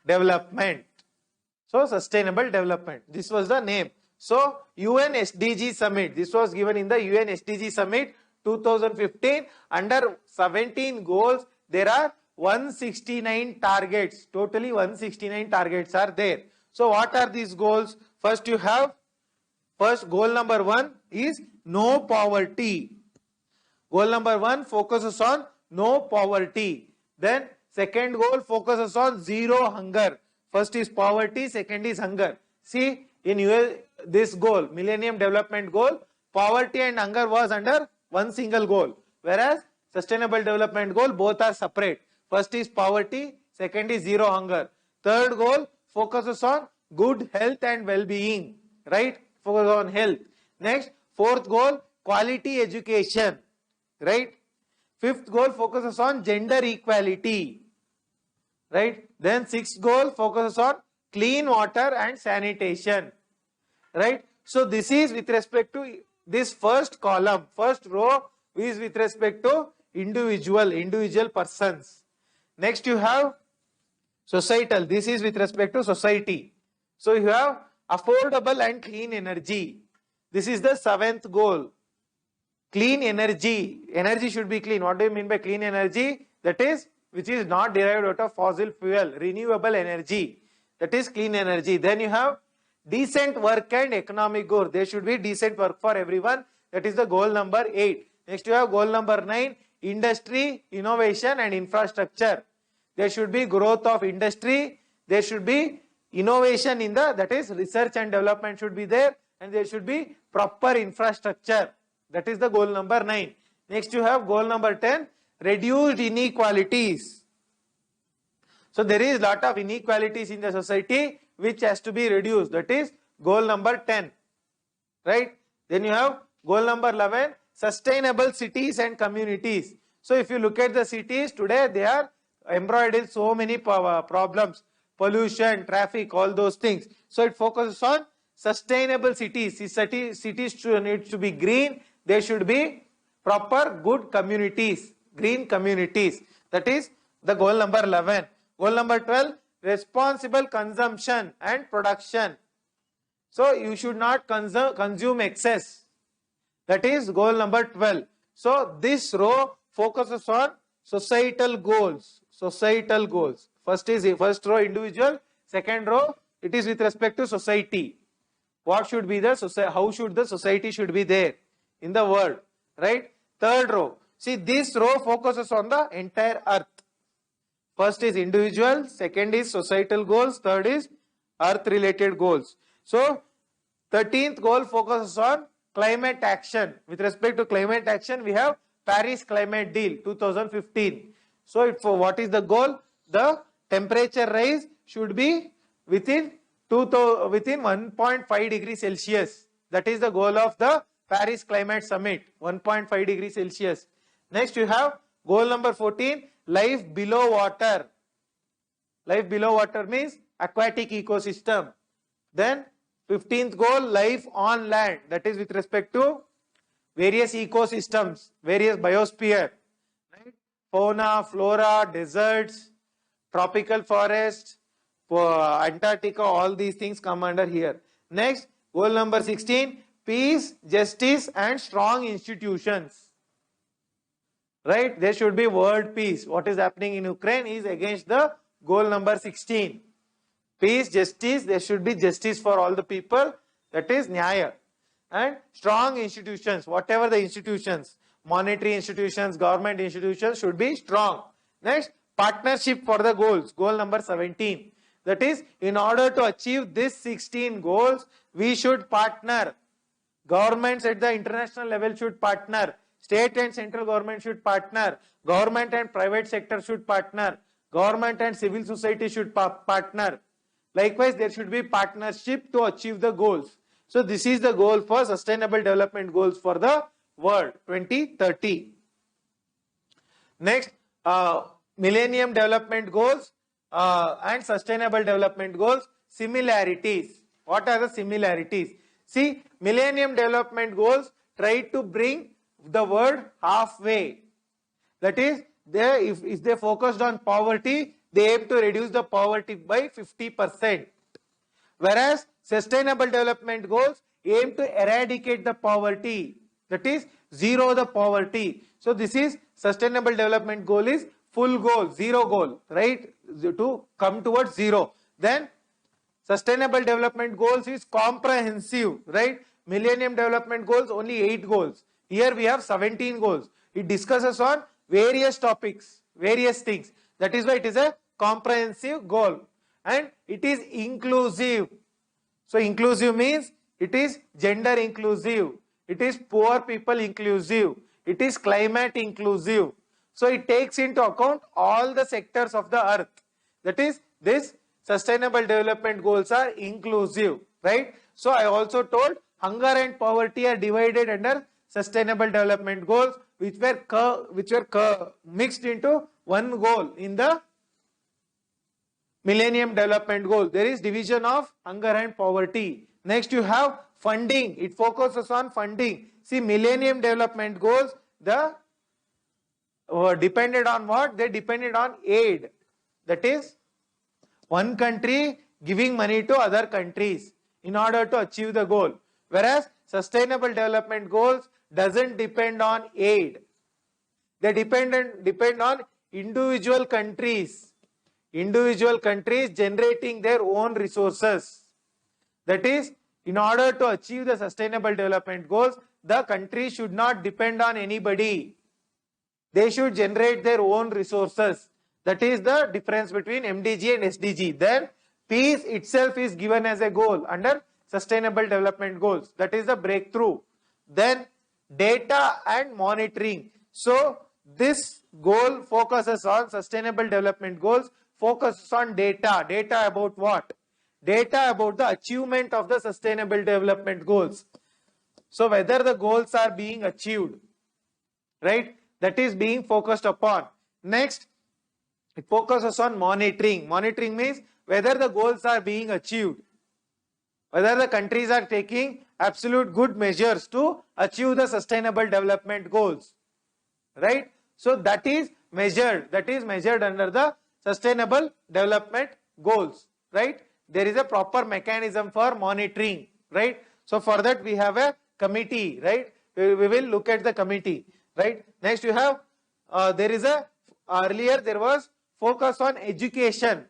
development. So sustainable development, this was the name. So UN SDG Summit, this was given in the UN SDG Summit 2015. Under 17 goals, there are 169 targets. Totally 169 targets are there. So what are these goals? First goal number 1 is no poverty. Goal number 1 focuses on no poverty. Then second goal focuses on zero hunger. First is poverty, second is hunger. See, in this goal, Millennium Development Goal, poverty and hunger was under one single goal, whereas Sustainable Development Goal, both are separate. First is poverty, second is zero hunger. Third goal focuses on good health and well-being, right? Focus on health. Next, fourth goal, quality education, right? Fifth goal focuses on gender equality, right? Then sixth goal focuses on clean water and sanitation, right? So this is with respect to this first column. First row is with respect to individual persons. Next you have societal. This is with respect to society. So you have affordable and clean energy. This is the seventh goal. Clean energy. Energy should be clean. What do you mean by clean energy? That is, which is not derived out of fossil fuel, renewable energy. that is clean energy. Then you have decent work and economic growth. There should be decent work for everyone. That is the goal number 8. Next you have goal number 9, industry, innovation and infrastructure. There should be growth of industry. There should be innovation in the, that is research and development should be there, and there should be proper infrastructure. That is the goal number 9. Next you have goal number 10, reduced inequalities. So there is lot of inequalities in the society which has to be reduced. That is goal number 10. Right? Then you have goal number 11, sustainable cities and communities. So if you look at the cities today, they are embroiled in so many problems, pollution, traffic, all those things. So it focuses on sustainable cities. Cities need to be green. There should be proper good communities, green communities. That is the goal number 11. Goal number 12, responsible consumption and production. So you should not consume excess. That is goal number 12. So this row focuses on societal goals. Societal goals. First row individual. Second row it is with respect to society. What should be the society? How should the society should be there in the world? Right. Third row. See, this row focuses on the entire earth. First is individual. Second is societal goals. Third is earth related goals. So 13th goal focuses on climate action. With respect to climate action, we have Paris Climate Deal 2015. So what is the goal? The temperature rise should be within 1.5 degrees Celsius. That is the goal of the Paris Climate Summit, 1.5 degrees Celsius. Next you have goal number 14, life below water. Life below water means aquatic ecosystem. Then 15th goal, life on land. That is with respect to various ecosystems, various biosphere. Right? Fauna, flora, deserts, tropical forests, Antarctica, all these things come under here. Next, goal number 16, peace, justice and strong institutions. Right? There should be world peace. What is happening in Ukraine is against the goal number 16. Peace, justice, there should be justice for all the people. That is Nyaya. And strong institutions, whatever the institutions, monetary institutions, government institutions should be strong. Next, partnership for the goals, goal number 17. That is, in order to achieve this 16 goals, we should partner. Governments at the international level should partner. State and central government should partner. Government and private sector should partner. Government and civil society should partner. Likewise, there should be partnership to achieve the goals. So this is the goal for sustainable development goals for the world 2030. Next, millennium development goals and sustainable development goals, similarities. What are the similarities? See, millennium development goals try to bring the world halfway. That is, if they focused on poverty, they aim to reduce the poverty by 50%. Whereas sustainable development goals aim to eradicate the poverty. That is, zero the poverty. So this is sustainable development goal is full goal, zero goal, right? To come towards zero. Then sustainable development goals is comprehensive, right? Millennium development goals only 8 goals. Here we have 17 goals. It discusses on various topics, various things. That is why it is a comprehensive goal. And it is inclusive. So inclusive means it is gender inclusive. It is poor people inclusive. It is climate inclusive. So it takes into account all the sectors of the earth. That is, this sustainable development goals are inclusive, right? So I also told hunger and poverty are divided under sustainable development goals, which were mixed into one goal in the Millennium Development Goal. There is division of hunger and poverty. Next you have funding. It focuses on funding. See, Millennium Development Goals, depended on what? They depended on aid. That is, one country giving money to other countries in order to achieve the goal. Whereas Sustainable Development Goals doesn't depend on aid. They depend on individual countries. Individual countries generating their own resources. That is, in order to achieve the sustainable development goals, the country should not depend on anybody. They should generate their own resources. That is the difference between MDG and SDG. Then peace itself is given as a goal under sustainable development goals. That is the breakthrough. Then data and monitoring. So this goal focuses on sustainable development goals, focuses on data. Data about what? Data about the achievement of the sustainable development goals. So whether the goals are being achieved, right? That is being focused upon. Next, it focuses on monitoring. Monitoring means whether the goals are being achieved, whether the countries are taking absolute good measures to achieve the sustainable development goals, right? So that is measured. That is measured under the sustainable development goals, right? There is a proper mechanism for monitoring, right? So for that we have a committee, right? We will look at the committee, right? Next you have, earlier there was focus on education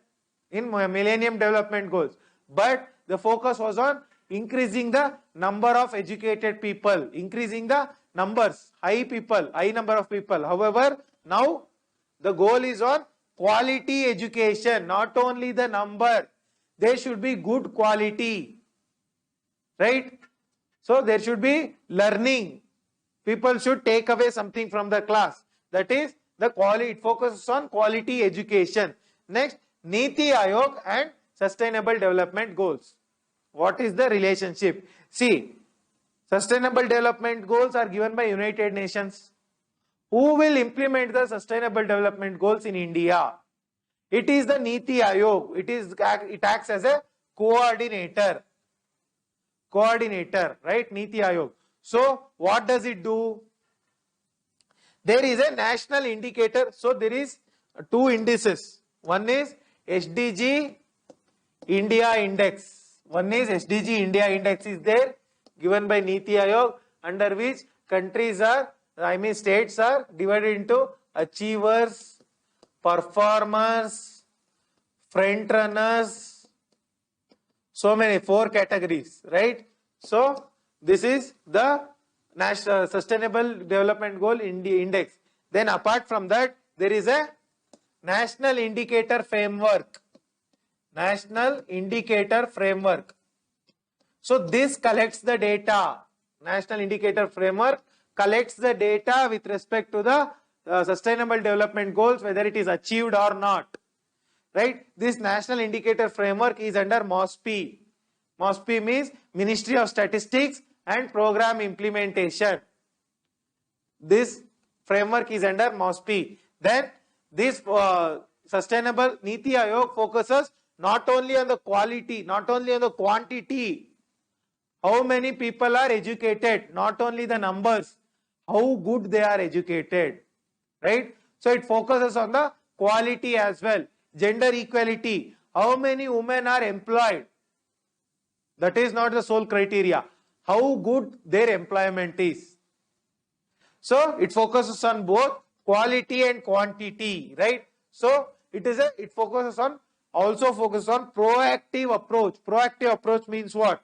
in Millennium Development Goals, but the focus was on increasing the number of educated people, increasing the numbers, high number of people. However, now the goal is on quality education, not only the number. There should be good quality, right? So there should be learning. People should take away something from the class. That is the quality. It focuses on quality education. Next, Niti Aayog and Sustainable Development Goals. What is the relationship? See, Sustainable Development Goals are given by United Nations. Who will implement the Sustainable Development Goals in India? It is the Niti Aayog. It acts as a coordinator, right? Niti Aayog. So what does it do? There is a national indicator. So there is two indices. One is SDG India Index. One is SDG India Index is there, given by Niti Aayog, under which countries are, states are divided into achievers, performers, front runners, so many, 4 categories, right? So this is the National Sustainable Development Goal Index. Then apart from that, there is a National Indicator Framework. National Indicator Framework. So this collects the data. National Indicator Framework collects the data with respect to the Sustainable Development Goals, whether it is achieved or not, right? This National Indicator Framework is under MOSPI. MOSPI means Ministry of Statistics and Program Implementation. This framework is under MOSPI. Then this Sustainable Niti Aayog focuses not only on the quality, not only on the quantity, how many people are educated, not only the numbers, how good they are educated, right? So it focuses on the quality as well. Gender equality, how many women are employed, that is not the sole criteria, how good their employment is. So it focuses on both quality and quantity, right? So it focuses on, also focuses on proactive approach. Proactive approach means what?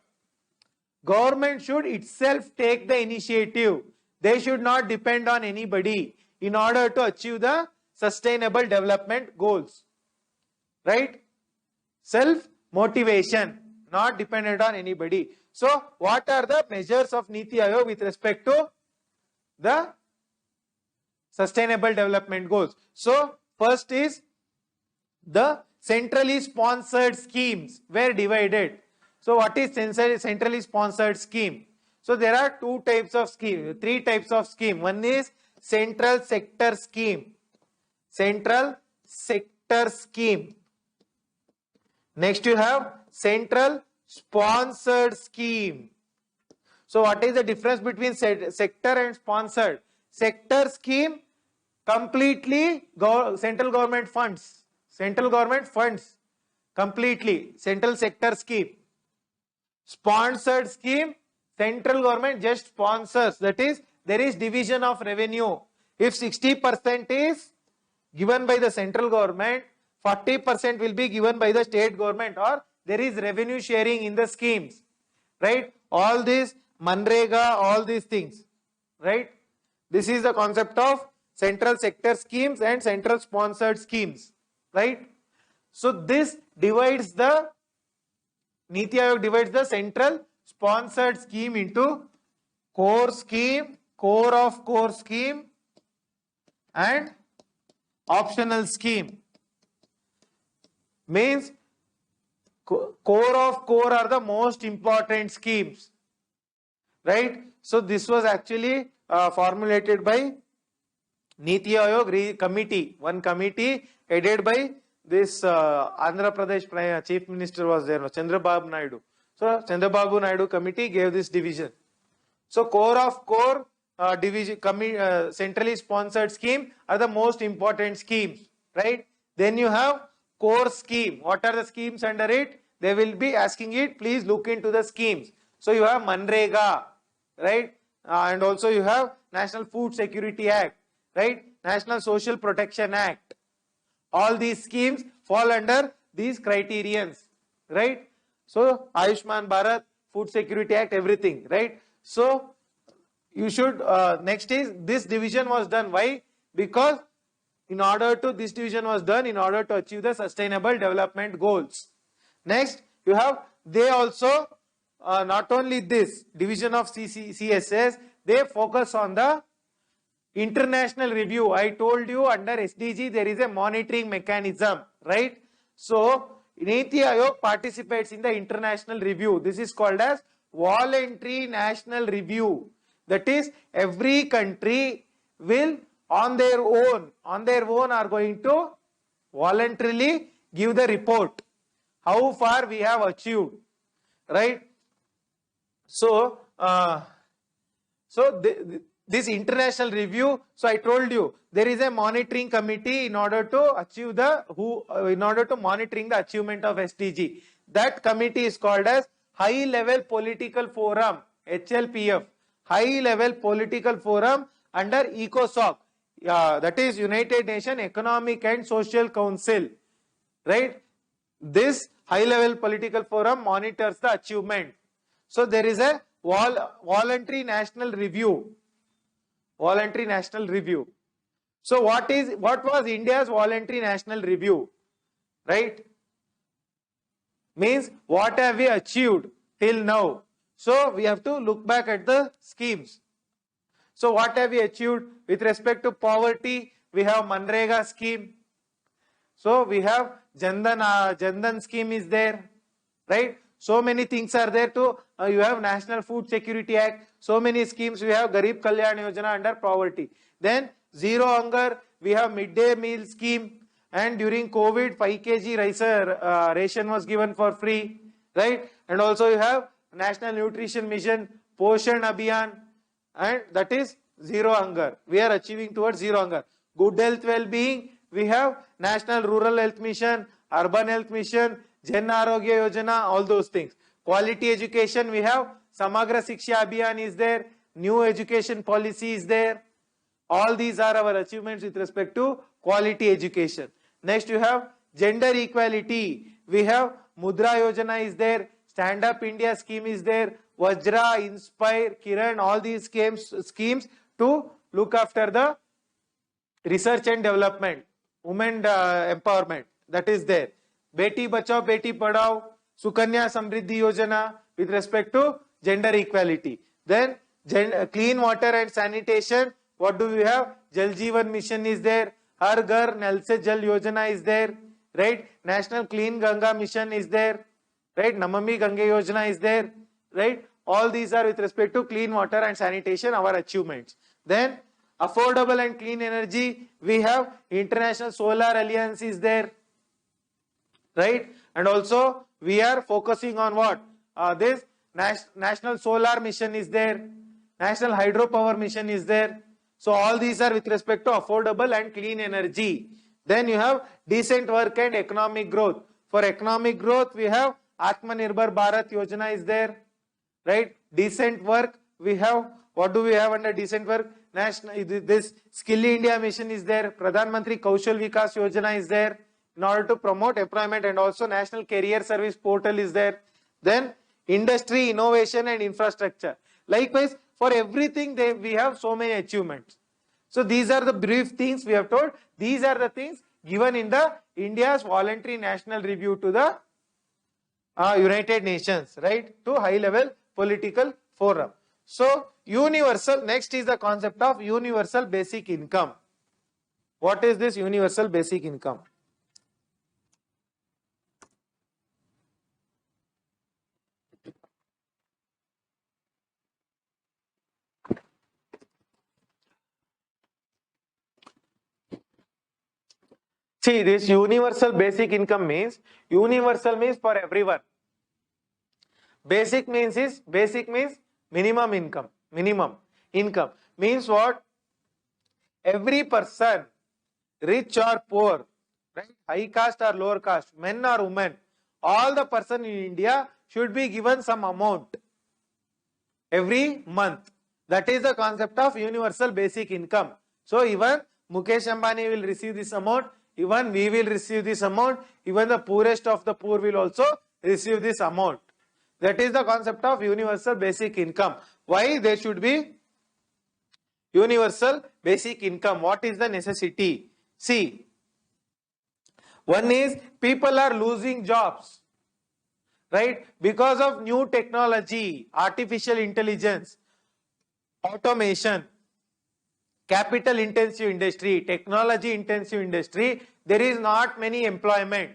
Government should itself take the initiative. They should not depend on anybody in order to achieve the sustainable development goals, right? Self-motivation, not dependent on anybody. So what are the measures of Niti Aayog with respect to the sustainable development goals? So first is the centrally sponsored schemes were divided. So what is centrally sponsored scheme? So there are three types of scheme. One is central sector scheme. Central sector scheme. Next you have central sponsored scheme. So what is the difference between sector and sponsored? Sector scheme, completely central government funds. Central government funds completely. Central sector scheme. Sponsored scheme, central government just sponsors. That is, there is division of revenue. If 60% is given by the central government, 40% will be given by the state government, or there is revenue sharing in the schemes, right? All these Manrega, all these things, right? This is the concept of central sector schemes and central sponsored schemes, right? So this divides the Niti Aayog divides the central sponsored scheme into core scheme, core of core scheme, and optional scheme. Means core of core are the most important schemes, right? So this was actually formulated by Niti Aayog committee, one committee headed by this Andhra Pradesh Chief Minister was there, Chandrababu Naidu. So Chandrababu Naidu committee gave this division. So core of core division centrally sponsored scheme are the most important schemes, right? Then you have core scheme. What are the schemes under it? They will be asking it, please look into the schemes. So you have Manrega, right? And also you have National Food Security Act, right? National Social Protection Act. All these schemes fall under these criterions, right? So Ayushman Bharat, Food Security Act, everything, right? So you should, next is this division was done. Why? Because this division was done in order to achieve the sustainable development goals. Next, you have, they also, not only this division of CSS, they focus on the international review. I told you under SDG there is a monitoring mechanism, right? So Niti Aayog participates in the international review. This is called as voluntary national review. That is, every country will on their own are going to voluntarily give the report how far we have achieved, right? So this international review, so I told you there is a monitoring committee in order to achieve monitoring the achievement of SDG. That committee is called as High Level Political Forum, HLPF, High Level Political Forum under ECOSOC, that is United Nations Economic and Social Council, right? This High Level Political Forum monitors the achievement. So there is a voluntary national review. Voluntary national review. So what was India's voluntary national review, right? Means what have we achieved till now? So we have to look back at the schemes. So what have we achieved with respect to poverty? We have Manrega scheme. So we have Jandan scheme is there, right? So many things are there to, you have National Food Security Act, so many schemes, we have Garib Kalyan Yojana under poverty. Then zero hunger, we have midday meal scheme, and during COVID 5 kg rice ration was given for free, right? And also you have National Nutrition Mission, Poshan Abhiyan, and that is zero hunger. We are achieving towards zero hunger. Good health well-being, we have National Rural Health Mission, Urban Health Mission, Jan Arogya Yojana, all those things. Quality education, we have Samagra Shiksha Abhiyan is there, new education policy is there. All these are our achievements with respect to quality education. Next you have gender equality. We have Mudra Yojana is there, Stand Up India scheme is there, Vajra, Inspire, Kiran, all these schemes to look after the research and development, women empowerment, that is there. Beti Bachao, Beti Padhao, Sukanya Samriddhi Yojana with respect to gender equality. Then clean water and sanitation, what do we have? Jal Jeevan Mission is there, Har Ghar Nal Se Jal Yojana is there, right? National Clean Ganga Mission is there, right? Namami Ganga Yojana is there, right? All these are with respect to clean water and sanitation, our achievements. Then affordable and clean energy, we have International Solar Alliance is there, right? And also we are focusing on what? This National Solar Mission is there, National Hydropower Mission is there. So all these are with respect to affordable and clean energy. Then you have decent work and economic growth. For economic growth, we have Atmanirbhar Bharat Yojana is there, right? Decent work, we have, what do we have under decent work? This Skill India Mission is there, Pradhan Mantri Kaushal Vikas Yojana is there, in order to promote employment, and also National Career Service Portal is there. Then industry, innovation and infrastructure. Likewise, for everything we have so many achievements. So these are the brief things we have told. These are the things given in the India's voluntary national review to the United Nations, right, to high level political forum. So universal, next is the concept of universal basic income. What is this universal basic income? See, this universal basic income means, universal means for everyone. Basic means minimum income. Minimum income means what? Every person, rich or poor, right, high caste or lower caste, men or women, all the person in India should be given some amount every month. That is the concept of universal basic income. So even Mukesh Ambani will receive this amount, even we will receive this amount, even the poorest of the poor will also receive this amount. That is the concept of universal basic income. Why there should be universal basic income? What is the necessity? See, one is people are losing jobs, right, because of new technology, artificial intelligence, automation, capital intensive industry, technology intensive industry. There is not many employment,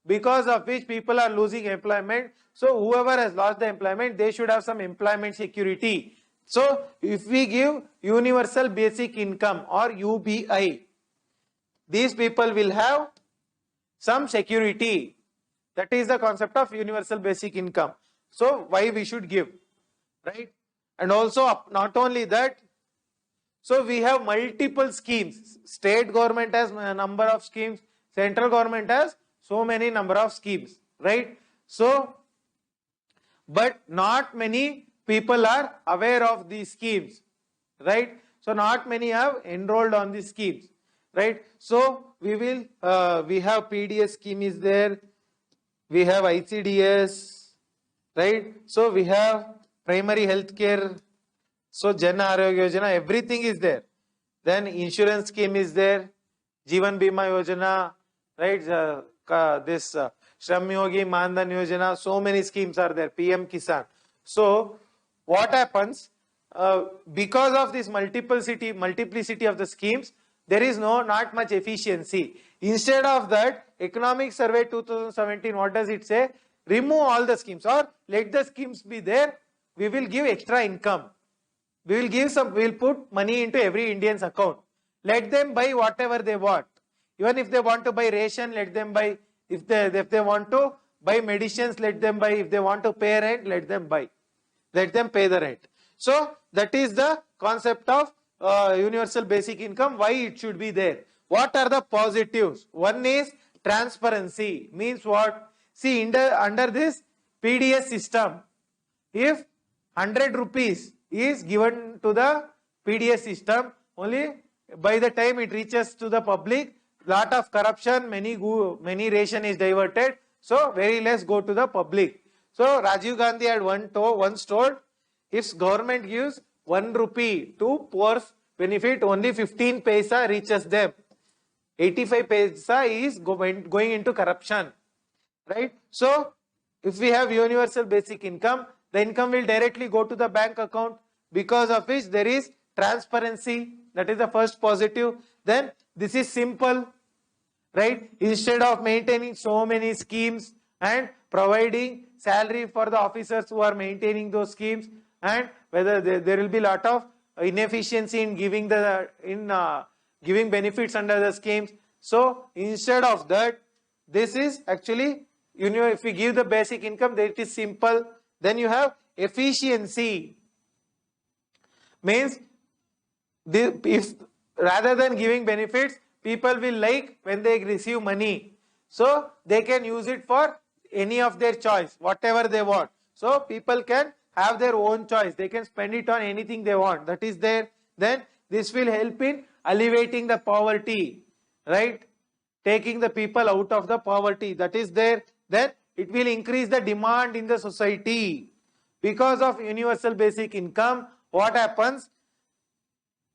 because of which people are losing employment. So whoever has lost the employment, they should have some employment security. So if we give universal basic income or UBI, these people will have some security. That is the concept of universal basic income. So why we should give, right? And also not only that, so we have multiple schemes. State government has a number of schemes, central government has so many number of schemes, right? So, but not many people are aware of these schemes, right? So not many have enrolled on these schemes, right? So we have PDS scheme is there, we have ICDS, right? So we have primary health care, so Jan Arogya Yojana, everything is there. Then insurance scheme is there, Jeevan Bima Yojana, right? This Shram Yogi Mandan Yojana, so many schemes are there, PM Kisan. So what happens, because of this multiplicity of the schemes, there is not much efficiency. Instead of that, Economic Survey 2017, what does it say? Remove all the schemes, or let the schemes be there, we will give extra income. We will give some, we will put money into every Indian's account. Let them buy whatever they want. Even if they want to buy ration, let them buy. If they want to buy medicines, let them buy. If they want to pay rent, let them buy. Let them pay the rent. So that is the concept of universal basic income, why it should be there. What are the positives? One is transparency. Means what? See, under this PDS system, if 100 rupees is given to the PDS system, only by the time it reaches to the public, lot of corruption, many ration is diverted, so very less go to the public. So Rajiv Gandhi had once told, if government gives 1 rupee to poor's benefit, only 15 paisa reaches them. 85 paisa is going into corruption, right? So if we have universal basic income, the income will directly go to the bank account, because of which there is transparency. That is the first positive. Then this is simple, right? Instead of maintaining so many schemes and providing salary for the officers who are maintaining those schemes, and whether there will be lot of inefficiency in giving giving benefits under the schemes. So instead of that, this is actually, if we give the basic income, then it is simple. Then you have efficiency. Means if rather than giving benefits, people will like when they receive money, so they can use it for any of their choice, whatever they want. So people can have their own choice, they can spend it on anything they want, that is there. Then this will help in alleviating the poverty, right? taking the people out of the poverty that is there, then it will increase the demand in the society. Because of universal basic income, what happens?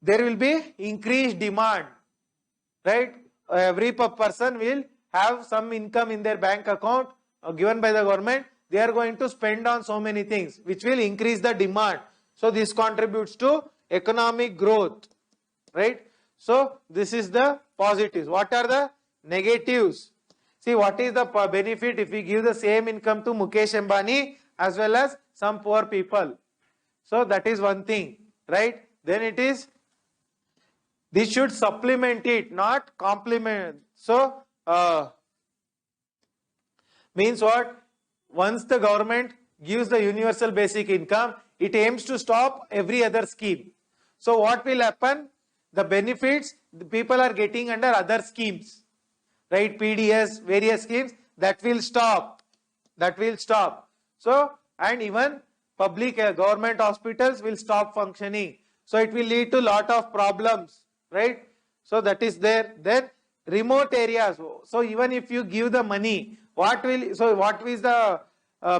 There will be increased demand, right? Every person will have some income in their bank account given by the government. They are going to spend on so many things which will increase the demand. So this contributes to economic growth, right? So this is the positives. What are the negatives? See, what is the benefit if we give the same income to Mukesh Ambani as well as some poor people? So that is one thing, right? Then it is, this should supplement it, not complement. So means what? Once the government gives the universal basic income, it aims to stop every other scheme. So what will happen? The benefits the people are getting under other schemes, right? PDS, various schemes, that will stop. That will stop. So, and even public government hospitals will stop functioning. So it will lead to lot of problems, right? So that is there. Then remote areas. So even if you give the money, what is the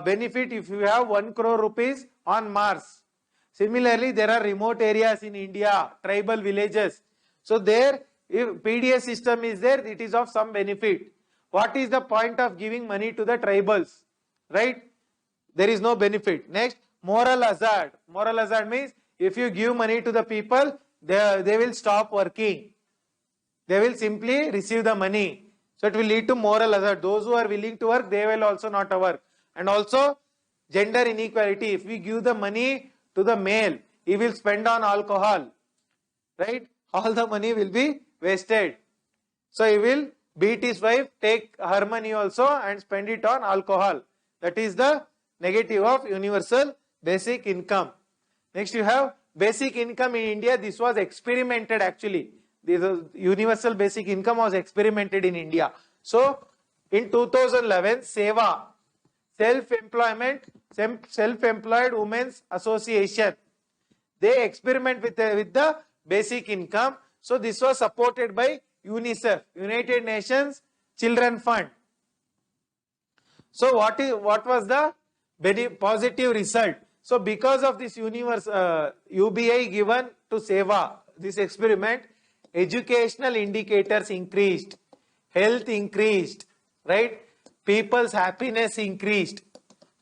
benefit if you have 1 crore rupees on Mars? Similarly, there are remote areas in India, tribal villages. So there, if PDS system is there, it is of some benefit. What is the point of giving money to the tribals, right? There is no benefit. Next, moral hazard. Moral hazard means if you give money to the people, they will stop working. They will simply receive the money. So it will lead to moral hazard. Those who are willing to work, they will also not work. And also gender inequality. If we give the money to the male, he will spend on alcohol, right? All the money will be wasted. So he will beat his wife, take her money also and spend it on alcohol. That is the negative of universal basic income. Next you have basic income in India. This was experimented actually. This universal basic income was experimented in India. So in 2011, SEWA, Self-Employed Women's Association, they experiment with the basic income. So this was supported by UNICEF, United Nations Children Fund. So what was the positive result? So because of this UBI given to SEWA, this experiment, educational indicators increased, health increased, right? People's happiness increased,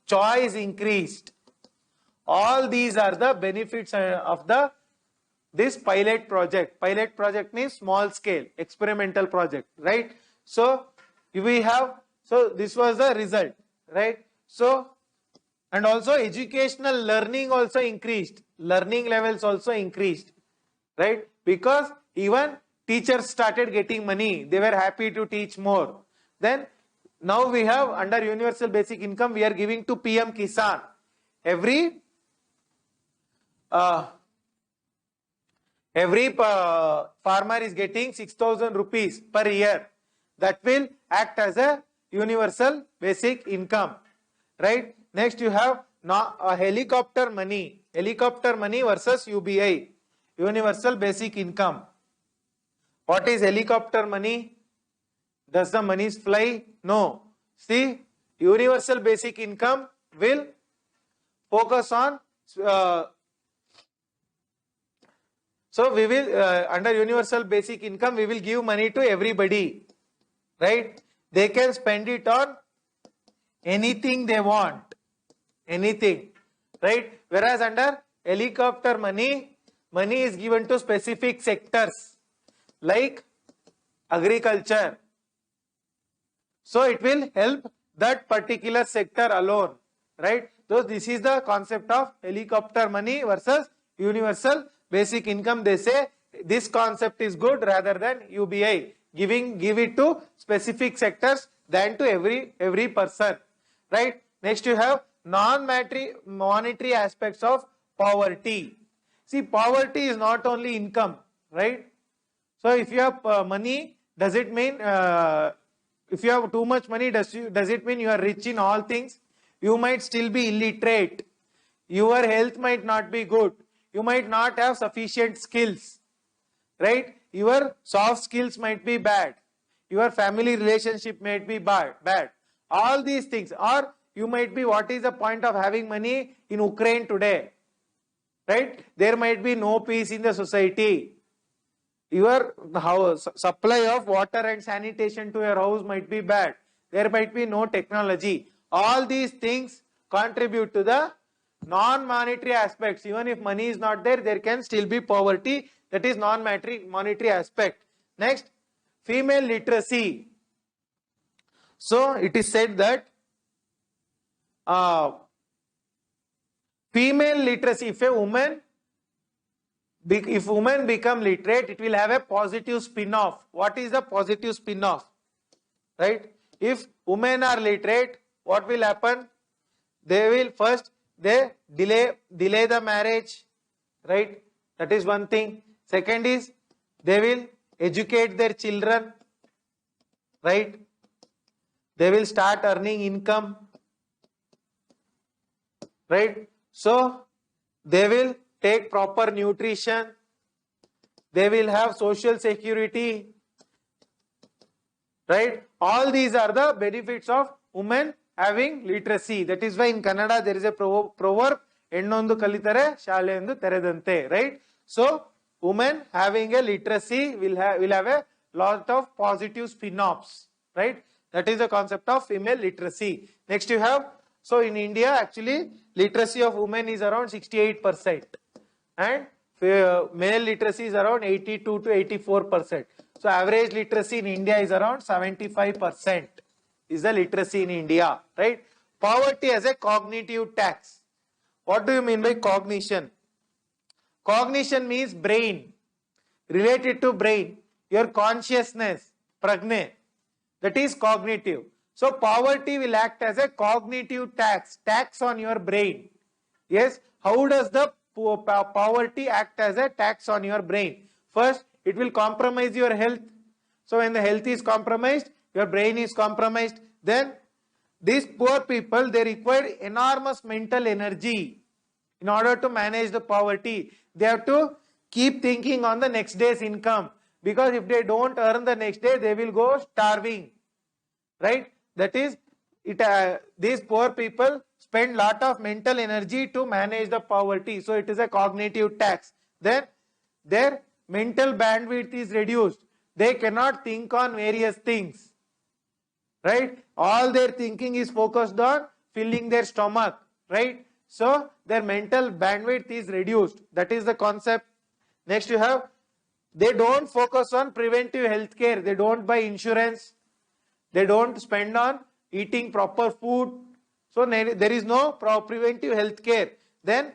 choice increased. All these are the benefits of this pilot project. Pilot project means small scale experimental project, right? So this was the result, right? So, and also educational learning also increased, learning levels also increased, right? Because even teachers started getting money, they were happy to teach more. Then now we have under universal basic income, we are giving to PM Kisan. Every farmer is getting 6,000 rupees per year. That will act as a universal basic income, right? Next you have helicopter money versus UBI, universal basic income. What is helicopter money? Does the money fly? No. See, universal basic income will focus on, so we will, under universal basic income, we will give money to everybody, right? They can spend it on anything they want, anything, right? Whereas under helicopter money is given to specific sectors like agriculture. So it will help that particular sector alone, right? So this is the concept of helicopter money versus universal basic income. They say this concept is good rather than UBI, give it to specific sectors than to every person, right? Next you have non-monetary aspects of poverty. See, poverty is not only income, right? So if you have money, does it mean if you have too much money, does it mean you are rich in all things? You might still be illiterate. Your health might not be good. You might not have sufficient skills, right? Your soft skills might be bad. your family relationship might be bad. All these things, or you might be, what is the point of having money in Ukraine today? Right? There might be no peace in the society. Your house, supply of water and sanitation to your house might be bad. There might be no technology. All these things contribute to the non-monetary aspects. Even if money is not there, there can still be poverty. That is non-monetary aspect. Next, female literacy. So it is said that female literacy, if women become literate, it will have a positive spin-off. What is the positive spin-off? Right? If women are literate, what will happen? They will first, they delay the marriage. Right? That is one thing. Second is, they will educate their children. Right? They will start earning income. Right? So, they will take proper nutrition. They will have social security. Right? All these are the benefits of women having literacy. That is why in Kannada there is a proverb, Ennondu kalitare shaleyendu teredante. Right? So, women having a literacy will have a lot of positive spin-offs. Right? That is the concept of female literacy. Next you have, so in India actually literacy of women is around 68% and male literacy is around 82 to 84%. So average literacy in India is around 75% is the literacy in India. Right? Poverty as a cognitive tax. What do you mean by cognition? Cognition means brain, related to brain, your consciousness, prajna. That is cognitive. So poverty will act as a cognitive tax on your brain. Yes, how does the poverty act as a tax on your brain? First, it will compromise your health. So when the health is compromised, your brain is compromised. Then these poor people, they require enormous mental energy in order to manage the poverty. They have to keep thinking on the next day's income, because if they don't earn the next day, they will go starving. Right? That is, these poor people spend lot of mental energy to manage the poverty. So it is a cognitive tax. Then their mental bandwidth is reduced. They cannot think on various things. Right? All their thinking is focused on filling their stomach. Right? So their mental bandwidth is reduced. That is the concept. Next you have, they don't focus on preventive health care. They don't buy insurance. They don't spend on eating proper food. So there is no preventive health care. Then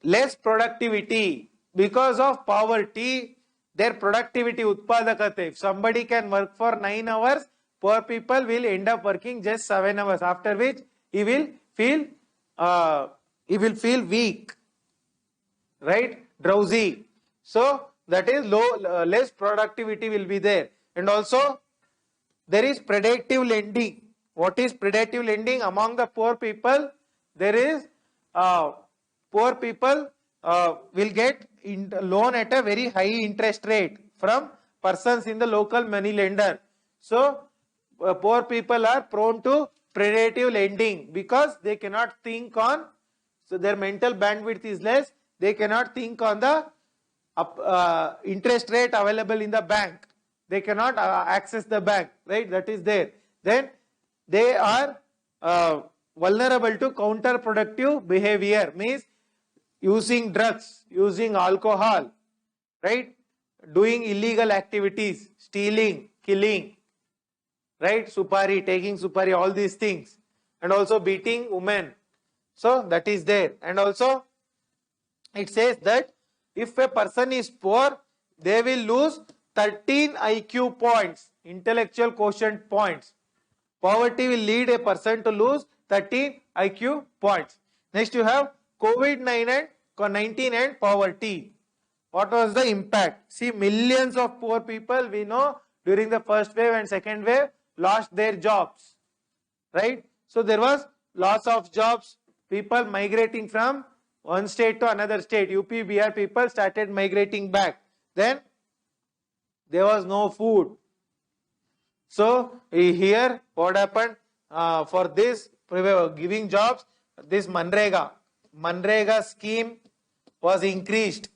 less productivity. Because of poverty, their productivity, utpadakate. If somebody can work for 9 hours, poor people will end up working just 7 hours. After which he will feel weak. Right? Drowsy. So that is less productivity will be there. And also there is predatory lending. What is predatory lending? Among the poor people, there is poor people will get loan at a very high interest rate from persons in the local money lender. So poor people are prone to predatory lending because they cannot think on, so their mental bandwidth is less. They cannot think on the interest rate available in the bank. They cannot access the bank, right? That is there. Then they are vulnerable to counterproductive behavior, means using drugs, using alcohol, right? Doing illegal activities, stealing, killing, right? Supari, taking supari, all these things. And also beating women. So that is there. And also it says that if a person is poor, they will lose 13 IQ points, intellectual quotient points. Poverty will lead a person to lose 13 IQ points. Next you have COVID-19 and poverty. What was the impact? See, millions of poor people we know during the first wave and second wave lost their jobs. Right? So there was loss of jobs, people migrating from one state to another state. UP, BR people started migrating back. Then there was no food. So here what happened for this giving jobs, this Manrega scheme was increased.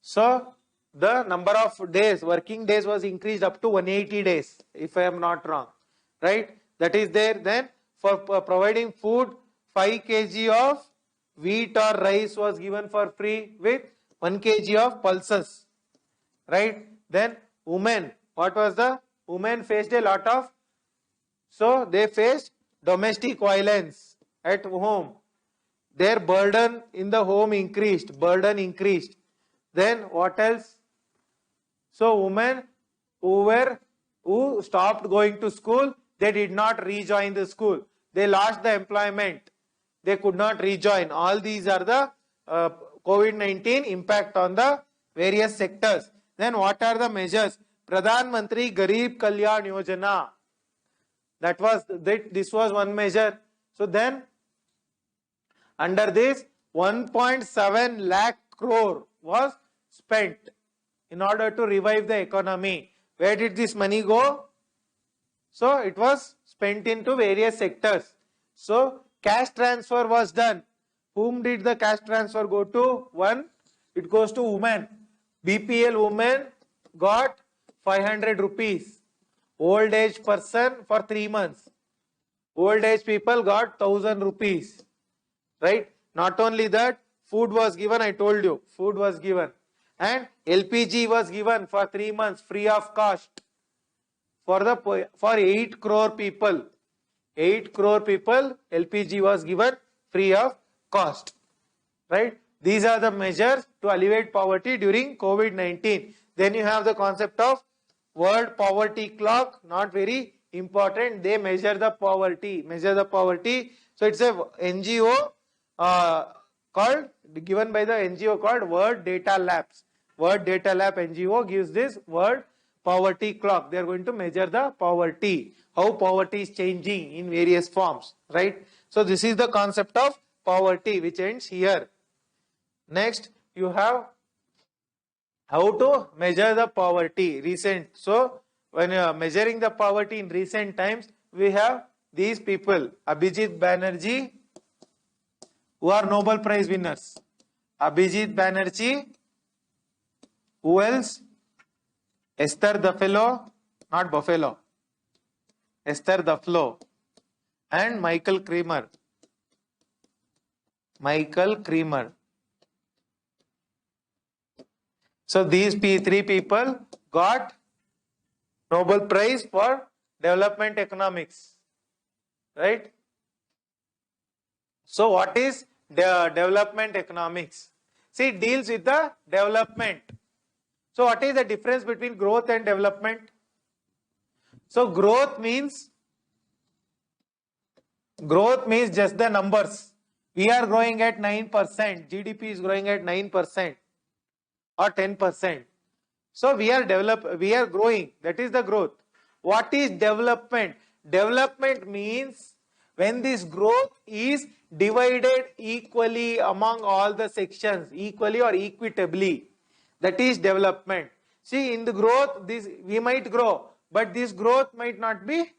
So the number of days, working days was increased up to 180 days, if I am not wrong, right? That is there. Then for providing food, 5 kg of wheat or rice was given for free with 1 kg of pulses, right? Then women, what was the women faced a lot of, so they faced domestic violence at home. Their burden in the home increased, Then what else? So women who stopped going to school, they did not rejoin the school. They lost the employment. They could not rejoin. All these are the COVID-19 impact on the various sectors. Then what are the measures? Pradhan Mantri Garib Kalyan Yojana. This was one measure. So then under this 1.7 lakh crore was spent in order to revive the economy. Where did this money go? So it was spent into various sectors. So cash transfer was done. Whom did the cash transfer go to? One, it goes to women. BPL women got 500 rupees. Old age person for 3 months. Old age people got 1000 rupees. Right? Not only that, food was given, I told you, food was given. And LPG was given for 3 months free of cost for 8 crore people. 8 crore people, LPG was given free of cost. Right? These are the measures to alleviate poverty during COVID-19. Then you have the concept of World Poverty Clock, not very important. They measure the poverty. So it's a NGO given by the NGO called World Data Labs. World Data Lab NGO gives this World Poverty Clock. They are going to measure the poverty, how poverty is changing in various forms, right? So this is the concept of poverty which ends here. Next, you have how to measure the poverty recent. So when you are measuring the poverty in recent times, we have these people, Abhijit Banerjee, who are Nobel Prize winners. Abhijit Banerjee, who else? Esther Duflo, not Buffalo, Esther Duflo, and Michael Kremer. So these 3 people got Nobel Prize for development economics, right? So what is the development economics? See, it deals with the development. So what is the difference between growth and development? So growth means just the numbers. We are growing at 9%. GDP is growing at 9% or 10%. So we are growing. That is the growth. What is development? Development means when this growth is divided equally among all the sections, equally or equitably. That is development. See, in the growth, we might grow, but this growth might not be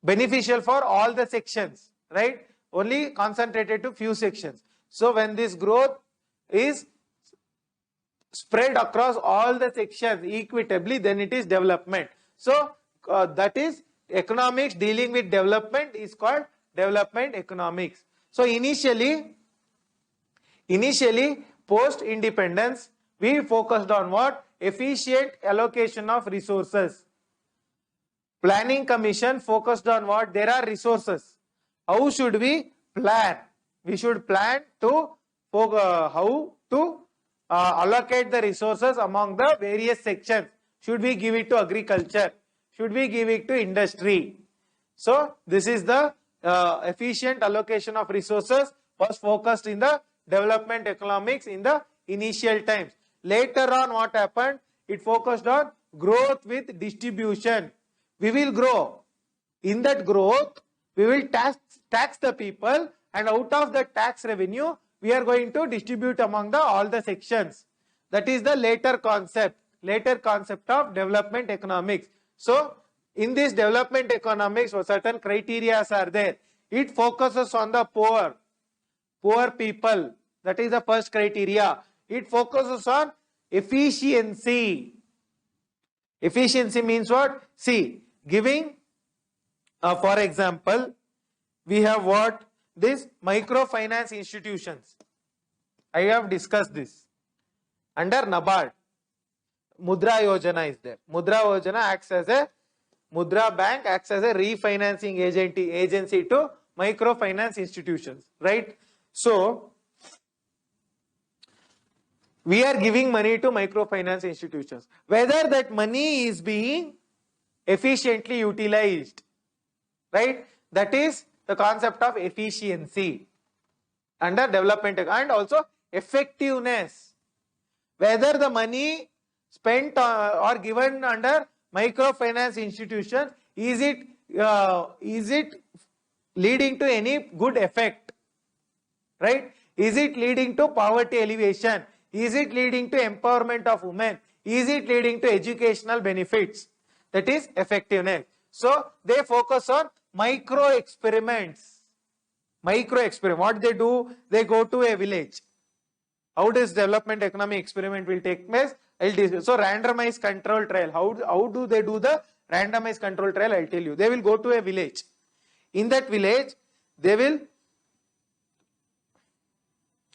beneficial for all the sections, right? Only concentrated to few sections. So when this growth is spread across all the sections equitably, then it is development. So that is economics dealing with development is called development economics. So initially post independence, we focused on what? Efficient allocation of resources. Planning Commission focused on what? There are resources. How should we plan? We should plan to how to allocate the resources among the various sections. Should we give it to agriculture? Should we give it to industry? So this is the efficient allocation of resources was focused in the development economics in the initial times. Later on, what happened? It focused on growth with distribution. We will grow. In that growth, we will tax the people, and out of the tax revenue, we are going to distribute among all the sections. That is the later concept. later concept of development economics. So in this development economics, certain criteria are there. It focuses on the poor people. That is the first criteria. It focuses on efficiency. Efficiency means what? See, giving, for example, we have what? This microfinance institutions. I have discussed this. Under NABARD, Mudra Yojana is there. Mudra Yojana acts as a, Mudra Bank acts as a refinancing agency to microfinance institutions, right? So, we are giving money to microfinance institutions. Whether that money is being efficiently utilized, right? That is the concept of efficiency under development, and also effectiveness. Whether the money spent or given under microfinance institution, is it leading to any good effect, right? Is it leading to poverty alleviation? Is it leading to empowerment of women? Is it leading to educational benefits? That is effectiveness. So they focus on micro experiments. What they do? They go to a village. How does development economic experiment will take place? So randomized control trial. How do they do the randomized control trial? I'll tell you. They will go to a village. In that village, they will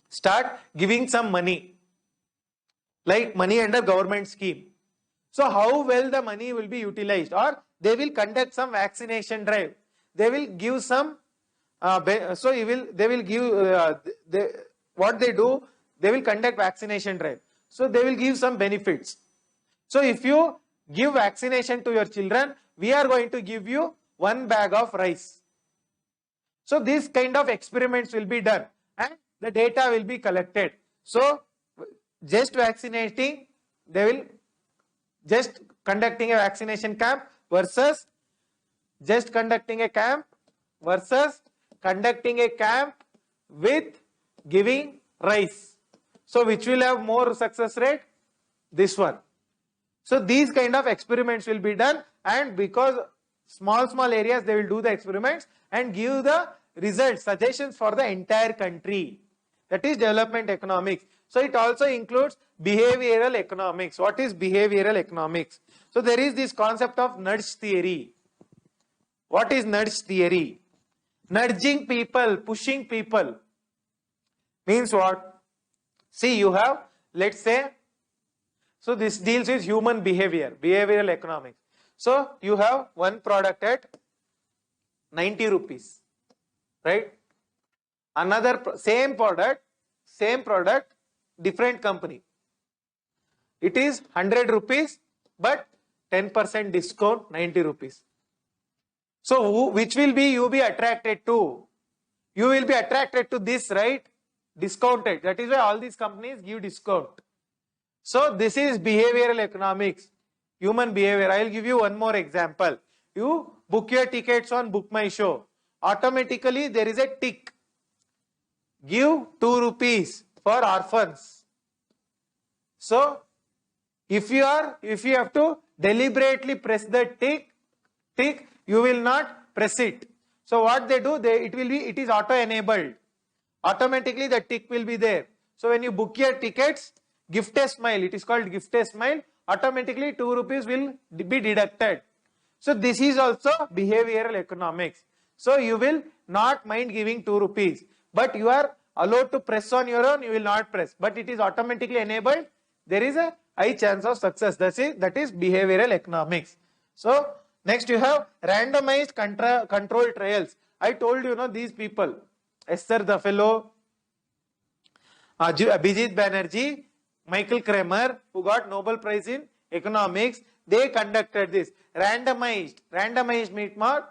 start giving some money, like money under government scheme. So how well the money will be utilized, or they will conduct some vaccination drive. They will give some, what they do, they will conduct vaccination drive. So they will give some benefits. So if you give vaccination to your children, we are going to give you 1 bag of rice. So this kind of experiments will be done and the data will be collected. So just vaccinating, they will just conducting a vaccination camp versus just conducting a camp versus conducting a camp with giving rice. So which will have more success rate? This one. So these kind of experiments will be done, and because small areas, they will do the experiments and give the results, suggestions for the entire country. That is development economics. So it also includes behavioral economics. What is behavioral economics? So there is this concept of nudge theory. What is nudge theory? Nudging people, pushing people means what? See, you have, let's say, so this deals with human behavior, behavioral economics. So you have one product at 90 rupees, right? Another same product, different company. It is 100 rupees, but 10% discount, 90 rupees. So which will be you be attracted to? You will be attracted to this, right? Discounted. That is why all these companies give discount. So this is behavioral economics, human behavior. I will give you one more example. You book your tickets on Book My Show. Automatically there is a tick. Give 2 rupees for orphans. So if you have to deliberately press the tick, you will not press it. So what they do, it is auto enabled. Automatically the tick will be there. So when you book your tickets, gift a smile, it is called gift a smile, automatically 2 rupees will be deducted. So this is also behavioral economics. So you will not mind giving 2 rupees, but you are allowed to press on your own, you will not press, but it is automatically enabled. There is a high chance of success. That is behavioral economics. So next you have randomized control trials. I told you, these people, Esther the fellow, Abhijit Banerjee, Michael Kramer, who got Nobel Prize in Economics, they conducted this. Randomized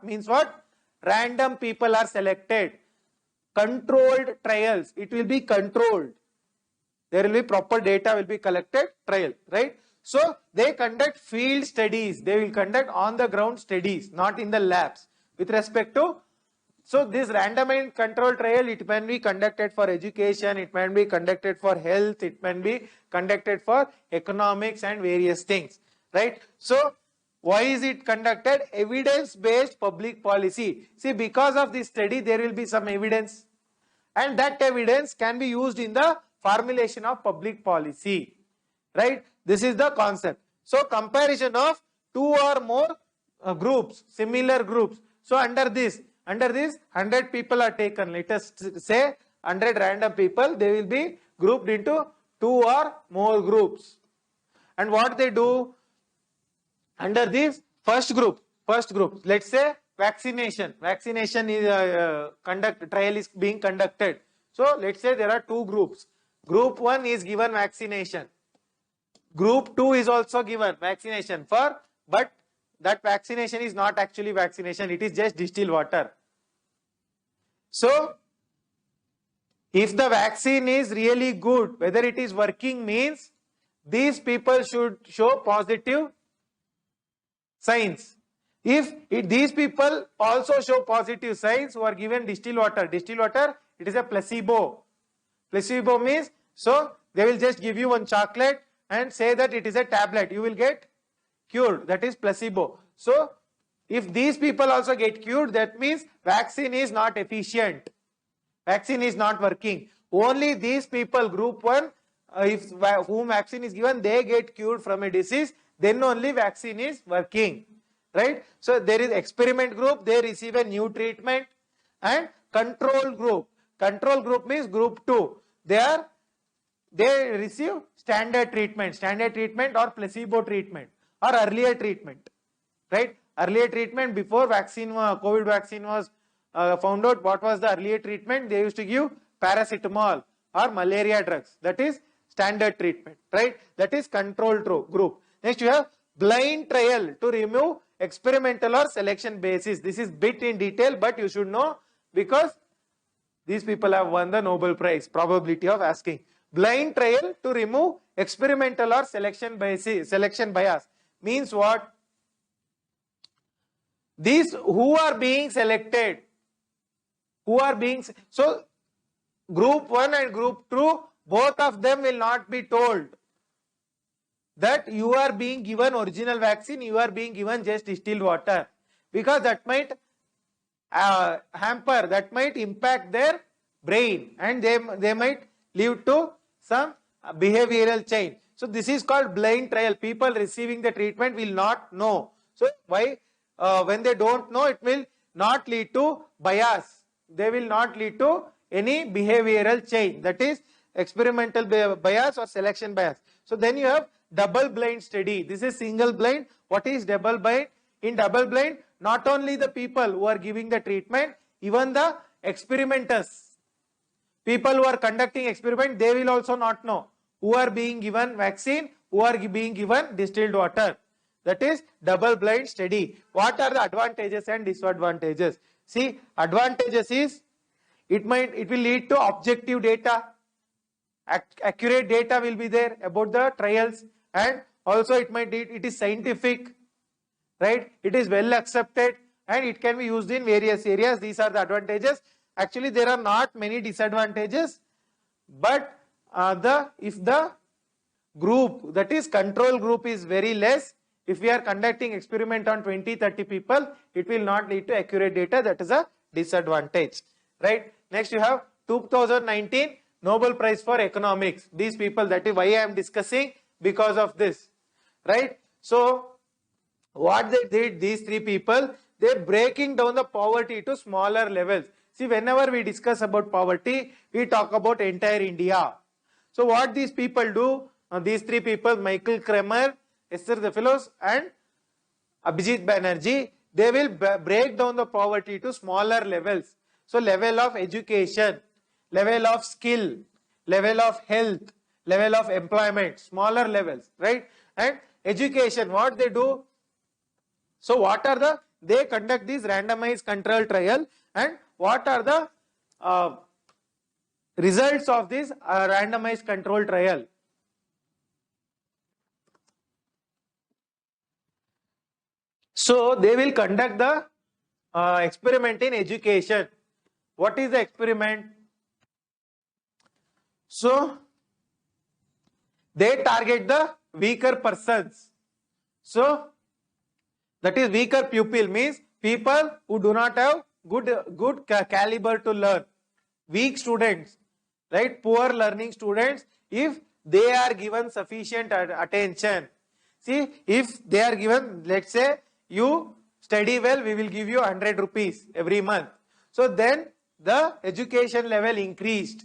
means what? Random people are selected. Controlled trials. It will be controlled. There will be proper data will be collected, trial, right? So they conduct field studies. They will conduct on the ground studies, not in the labs, with respect to So this randomized control trial, it can be conducted for education, it can be conducted for health, it can be conducted for economics and various things, right? So why is it conducted? Evidence-based public policy. See, because of this study, there will be some evidence, and that evidence can be used in the formulation of public policy, right? This is the concept. So comparison of two or more groups, similar groups. So under this 100 people are taken. Let us say 100 random people, they will be grouped into two or more groups. And what they do under this first group, let's say vaccination is trial is being conducted. So let's say there are two groups. Group 1 is given vaccination. Group 2 is also given vaccination for, but that vaccination is not actually vaccination, it is just distilled water. So if the vaccine is really good, whether it is working, means these people should show positive signs. If these people also show positive signs who are given distilled water, it is a placebo. Placebo means, so they will just give you one chocolate and say that it is a tablet, you will get cured, that is placebo. So if these people also get cured, that means vaccine is not efficient, vaccine is not working. Only these people, group 1, whom vaccine is given, they get cured from a disease, then only vaccine is working, right? So there is experiment group, they receive a new treatment, and control group. Control group means group 2, they receive standard treatment or placebo treatment or earlier treatment, right? Earlier treatment, before vaccine, COVID vaccine was found out, what was the earlier treatment? They used to give paracetamol or malaria drugs, that is standard treatment, right? That is control group. Next you have blind trial to remove experimental or selection basis. This is bit in detail, but you should know because these people have won the Nobel Prize, probability of asking. Blind trial to remove experimental or selection bias means what? These who are being selected, so group 1 and group 2, both of them will not be told that you are being given original vaccine, you are being given just distilled water, because that might hamper, that might impact their brain, and they might lead to some behavioral change. So this is called blind trial. People receiving the treatment will not know. So why? When they don't know, it will not lead to bias. They will not lead to any behavioral change. That is experimental bias or selection bias. So then you have double blind study. This is single blind. What is double blind? In double blind, not only the people who are giving the treatment, even the experimenters, people who are conducting experiment, they will also not know who are being given vaccine, who are being given distilled water. That is double blind study. What are the advantages and disadvantages? See, advantages is it will lead to objective data, accurate data will be there about the trials, and also it is scientific, right? It is well accepted and it can be used in various areas. These are the advantages. Actually, there are not many disadvantages, but if the group, that is control group, is very less, if we are conducting experiment on 20-30 people, it will not lead to accurate data. That is a disadvantage, right? Next you have 2019 Nobel Prize for Economics. These people, that is why I am discussing, because of this, right? So what they did, these three people, they are breaking down the poverty to smaller levels. See, whenever we discuss about poverty, we talk about entire India. So what these people do, these three people, Michael Kremer, Esther Zephyrus and Abhijit Banerjee, they will break down the poverty to smaller levels. So level of education, level of skill, level of health, level of employment, smaller levels, right? And education, what they do, so what are they conduct this randomized control trial, and what are the results of this randomized control trial? So they will conduct the experiment in education. What is the experiment? So they target the weaker persons. So that is weaker pupil means people who do not have good caliber to learn. Weak students, right? Poor learning students, if they are given sufficient attention. See, if they are given, let's say you study well, we will give you 100 rupees every month. So then the education level increased.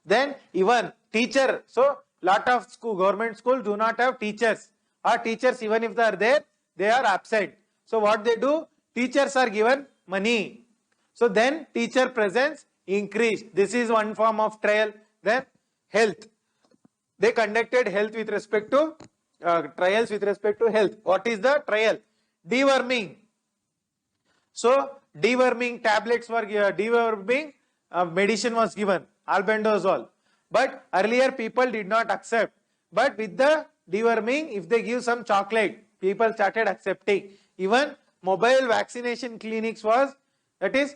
Then even teacher, so lot of government schools do not have teachers, or teachers even if they are there, they are absent. So what they do, teachers are given money. So then teacher presence increased. This is one form of trial. Then health. They conducted health with respect to trials with respect to health. What is the trial? Deworming. So deworming tablets were deworming medicine was given, albendazole. But earlier people did not accept. But with the deworming, if they give some chocolate, people started accepting. Even mobile vaccination clinics was, that is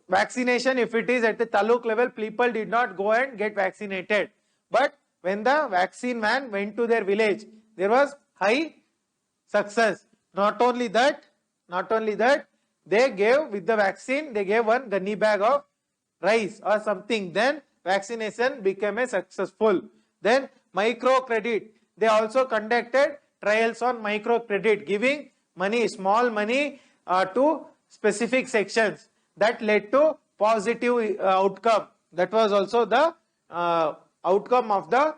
vaccination, if it is at the taluk level, people did not go and get vaccinated. But when the vaccine man went to their village, there was high success. Not only that, they gave with the vaccine, they gave one gunny bag of rice or something. Then vaccination became a successful. Then microcredit. They also conducted trials on microcredit, giving money, small money to specific sections. That led to positive outcome. That was also the outcome of the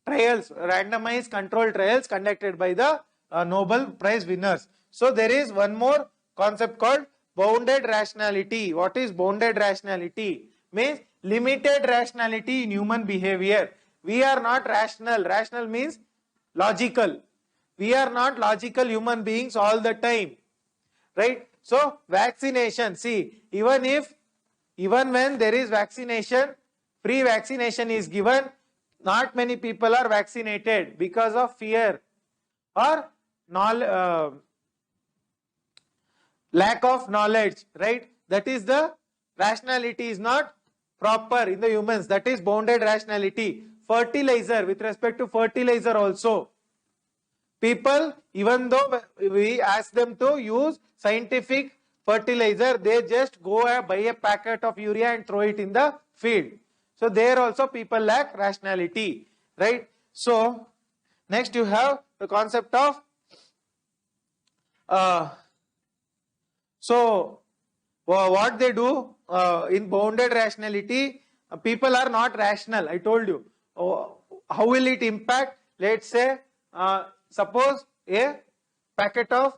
trials, randomized control trials conducted by the Nobel Prize winners. So there is one more concept called bounded rationality. What is bounded rationality? Means limited rationality in human behavior. We are not rational. Rational means logical. We are not logical human beings all the time, right? So vaccination, see, even when there is vaccination, free vaccination is given, not many people are vaccinated because of fear or lack of knowledge, right? That is the rationality is not proper in the humans. That is bounded rationality. Fertilizer, with respect to fertilizer also, people, even though we ask them to use scientific fertilizer, they just go and buy a packet of urea and throw it in the field. So there also people lack rationality, right? So next you have the concept of so what they do in bounded rationality, people are not rational. I told you. How will it impact? Let's say suppose a packet of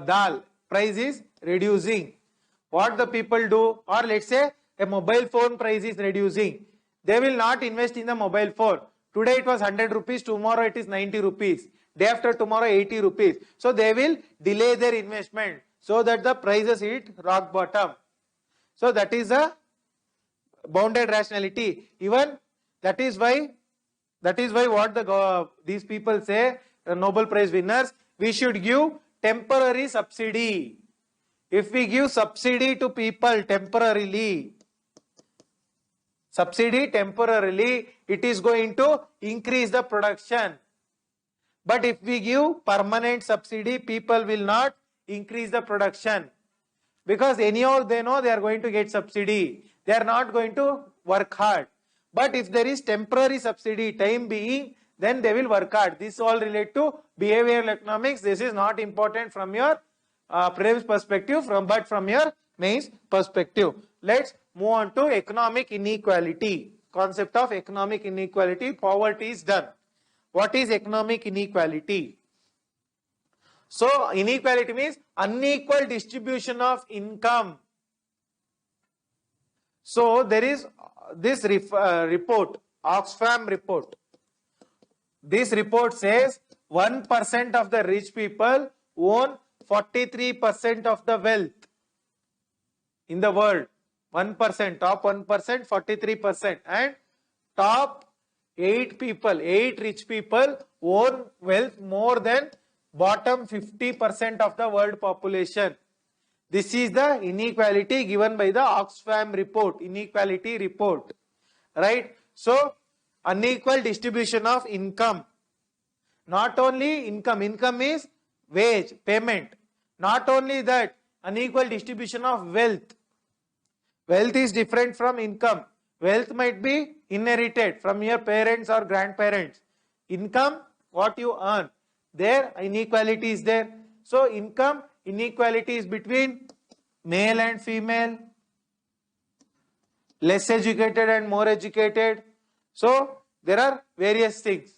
dal price is reducing. What the people do, or let's say a mobile phone price is reducing, they will not invest in the mobile phone. Today it was 100 rupees, tomorrow it is 90 rupees, day after tomorrow 80 rupees. So they will delay their investment so that the prices hit rock bottom. So that is a bounded rationality. Even that is why what these people say, Nobel Prize winners, we should give temporary subsidy. If we give subsidy to people temporarily, it is going to increase the production. But if we give permanent subsidy, people will not increase the production, because anyhow they know they are going to get subsidy. They are not going to work hard. But if there is temporary subsidy, time being, then they will work hard. This all relate to behavioral economics. This is not important from your prelims perspective, but from your mains perspective. Let's move on to economic inequality. Concept of economic inequality. Poverty is done. What is economic inequality? So inequality means unequal distribution of income. So there is this report, Oxfam report. This report says 1% of the rich people own 43% of the wealth in the world. 1%, top 1%, 43%. And top 8 rich people own wealth more than bottom 50% of the world population. This is the inequality given by the Oxfam report, inequality report, right? So, unequal distribution of income. Not only income, income is wage, payment. Not only that, unequal distribution of wealth. Wealth is different from income. Wealth might be inherited from your parents or grandparents. Income, what you earn. There, inequality is there. So, income inequality is between male and female, less educated and more educated. So, there are various things.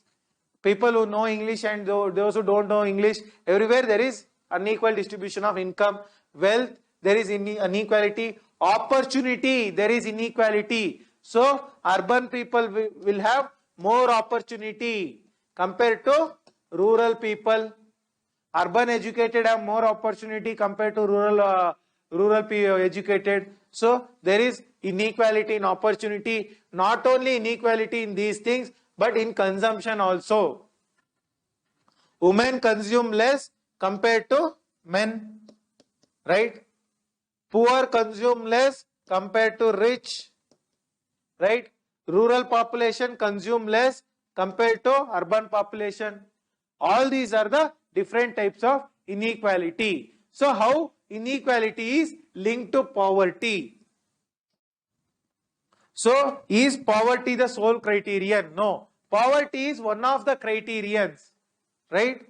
People who know English and those who don't know English, everywhere there is unequal distribution of income. Wealth, there is inequality. Opportunity, there is inequality. So, urban people will have more opportunity compared to rural people. Urban educated have more opportunity compared to rural educated. So, there is inequality in opportunity. Not only inequality in these things, but in consumption also. Women consume less compared to men, right? Poor consume less compared to rich, right? Rural population consume less compared to urban population. All these are the different types of inequality. So, how inequality is linked to poverty? So, is poverty the sole criterion? No. Poverty is one of the criterions, right?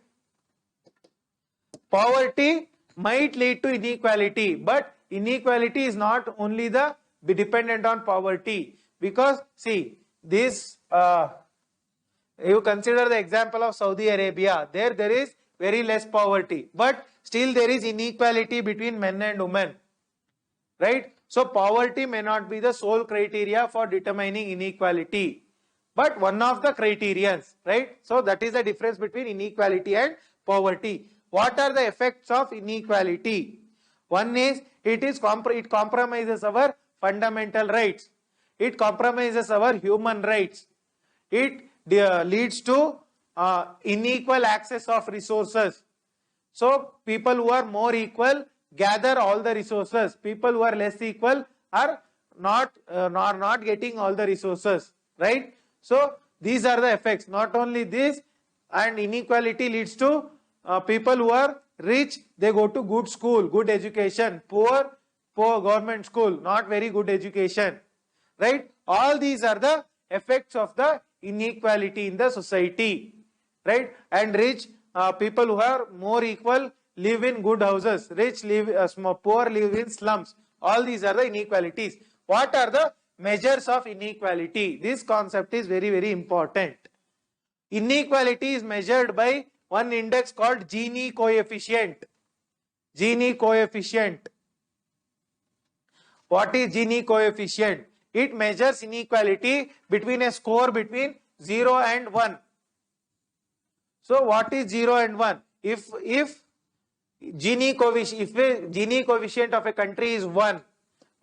Poverty might lead to inequality, but inequality is not only be dependent on poverty, because see this you consider the example of Saudi Arabia. There is very less poverty, but still there is inequality between men and women, right? So poverty may not be the sole criteria for determining inequality, but one of the criterions, right? So that is the difference between inequality and poverty. What are the effects of inequality? One is it compromises our fundamental rights. It compromises our human rights. It leads to unequal access of resources. So people who are more equal gather all the resources. People who are less equal are not getting all the resources, right? So these are the effects. Not only this, and inequality leads to people who are rich, they go to good school, good education. Poor government school, not very good education, right? All these are the effects of the inequality in the society, right? And rich people who are more equal live in good houses. Rich live, poor live in slums. All these are the inequalities. What are the measures of inequality? This concept is very, very important. Inequality is measured by one index called Gini coefficient. Gini coefficient. What is Gini coefficient? It measures inequality between a score between 0 and 1. So what is 0 and 1? If Gini coefficient of a country is 1,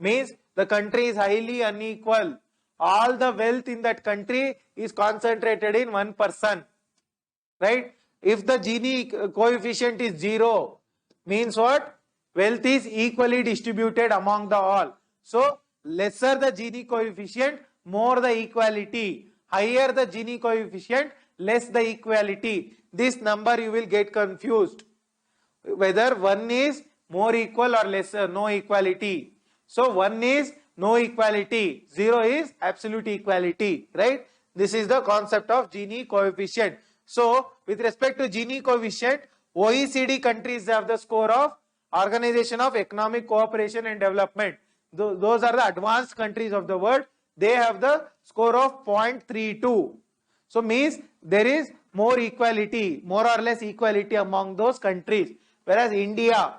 means the country is highly unequal. All the wealth in that country is concentrated in one person, right? If the Gini coefficient is 0, means what? Wealth is equally distributed among the all. So lesser the Gini coefficient, more the equality. Higher the Gini coefficient, less the equality. This number you will get confused, whether 1 is more equal or lesser, no equality. So 1 is no equality, 0 is absolute equality, right? This is the concept of Gini coefficient. So with respect to Gini coefficient, OECD countries have the score of Organization of Economic Cooperation and Development. Those are the advanced countries of the world. They have the score of 0.32. So means there is more equality, more or less equality among those countries. Whereas India,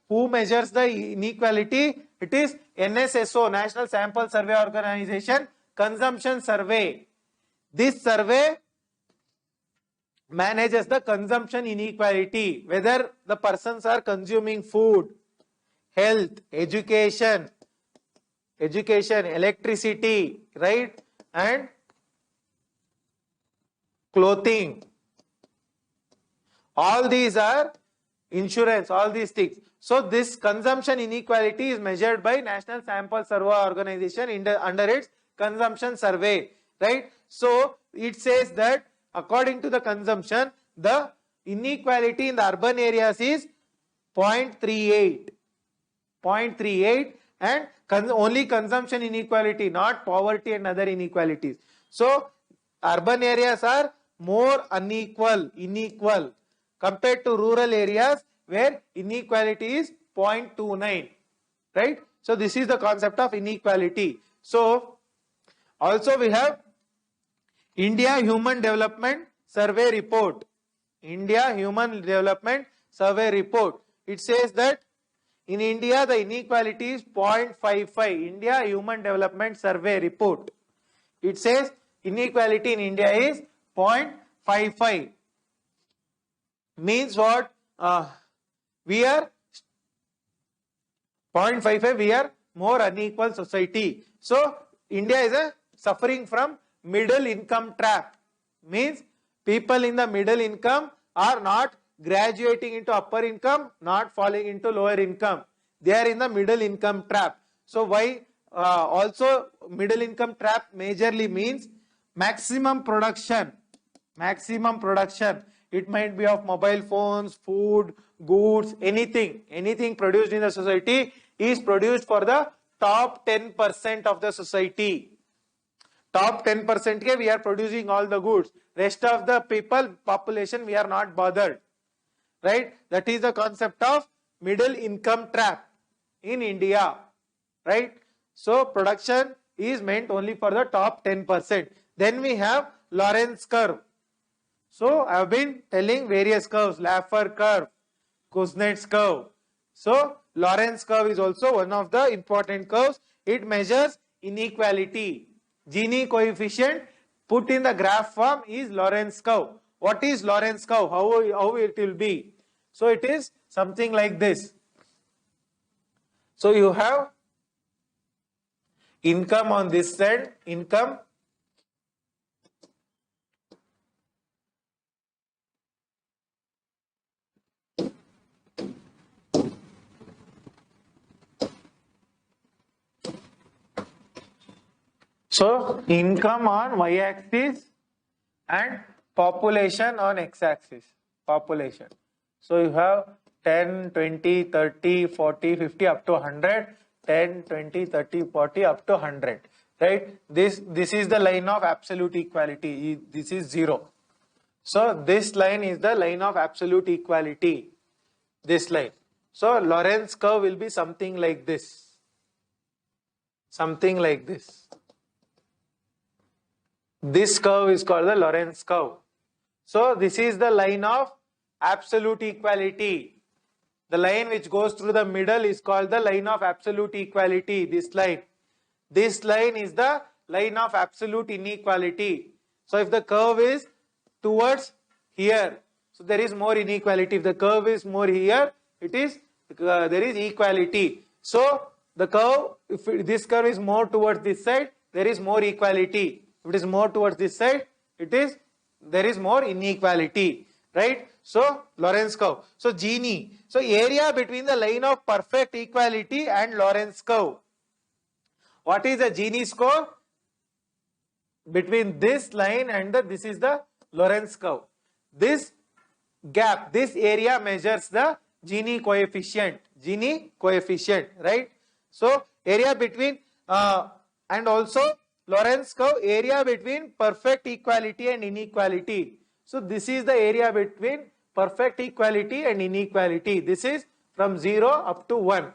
who measures the inequality? It is NSSO, National Sample Survey Organization, Consumption Survey. This survey manages the consumption inequality, whether the persons are consuming food, health, education, electricity, right, and clothing. All these are insurance, all these things. So this consumption inequality is measured by National Sample Survey Organization under its consumption survey, right? So it says that according to the consumption, the inequality in the urban areas is 0.38, 0.38, and only consumption inequality, not poverty and other inequalities. So urban areas are more unequal compared to rural areas where inequality is 0.29, right? So this is the concept of inequality. So also we have India Human Development Survey Report. India Human Development Survey Report. It says that in India the inequality is 0.55. India Human Development Survey Report. It says inequality in India is 0.55. Means what? We are 0.55. We are more unequal society. So India is suffering from middle income trap. Means people in the middle income are not graduating into upper income, not falling into lower income. They are in the middle income trap. So why also middle income trap majorly means maximum production. Maximum production. It might be of mobile phones, food, goods, anything produced in the society is produced for the top 10% of the society. Top 10% we are producing all the goods. Rest of the population we are not bothered. Right? That is the concept of middle income trap in India. Right? So production is meant only for the top 10%. Then we have Lorenz curve. So I have been telling various curves, Laffer curve, Kuznets curve. So Lorenz curve is also one of the important curves. It measures inequality. Gini coefficient put in the graph form is Lorenz curve. What is Lorenz curve? How it will be? So it is something like this. So you have income on this side, income. So income on y-axis and population on x-axis. Population. So you have 10, 20, 30, 40, 50 up to 100. 10, 20, 30, 40 up to 100. Right? This is the line of absolute equality. This is 0. So this line is the line of absolute equality. This line. So Lorenz curve will be something like this. Something like this. This curve is called the Lorenz curve. So this is the line of absolute equality. The line which goes through the middle is called the line of absolute equality. This line. This line is the line of absolute inequality. So if the curve is towards here, so there is more inequality. If the curve is more here, it is there is equality. So the curve, if this curve is more towards this side, there is more equality. If it is more towards this side, there is more inequality, right? So Lorenz curve. So Gini. So area between the line of perfect equality and Lorenz curve. What is the Gini score? Between this line and this is the Lorenz curve. This gap, this area measures the Gini coefficient. Gini coefficient, right? So area between and also Lorenz curve, area between perfect equality and inequality. So this is the area between perfect equality and inequality. This is from 0 up to 1.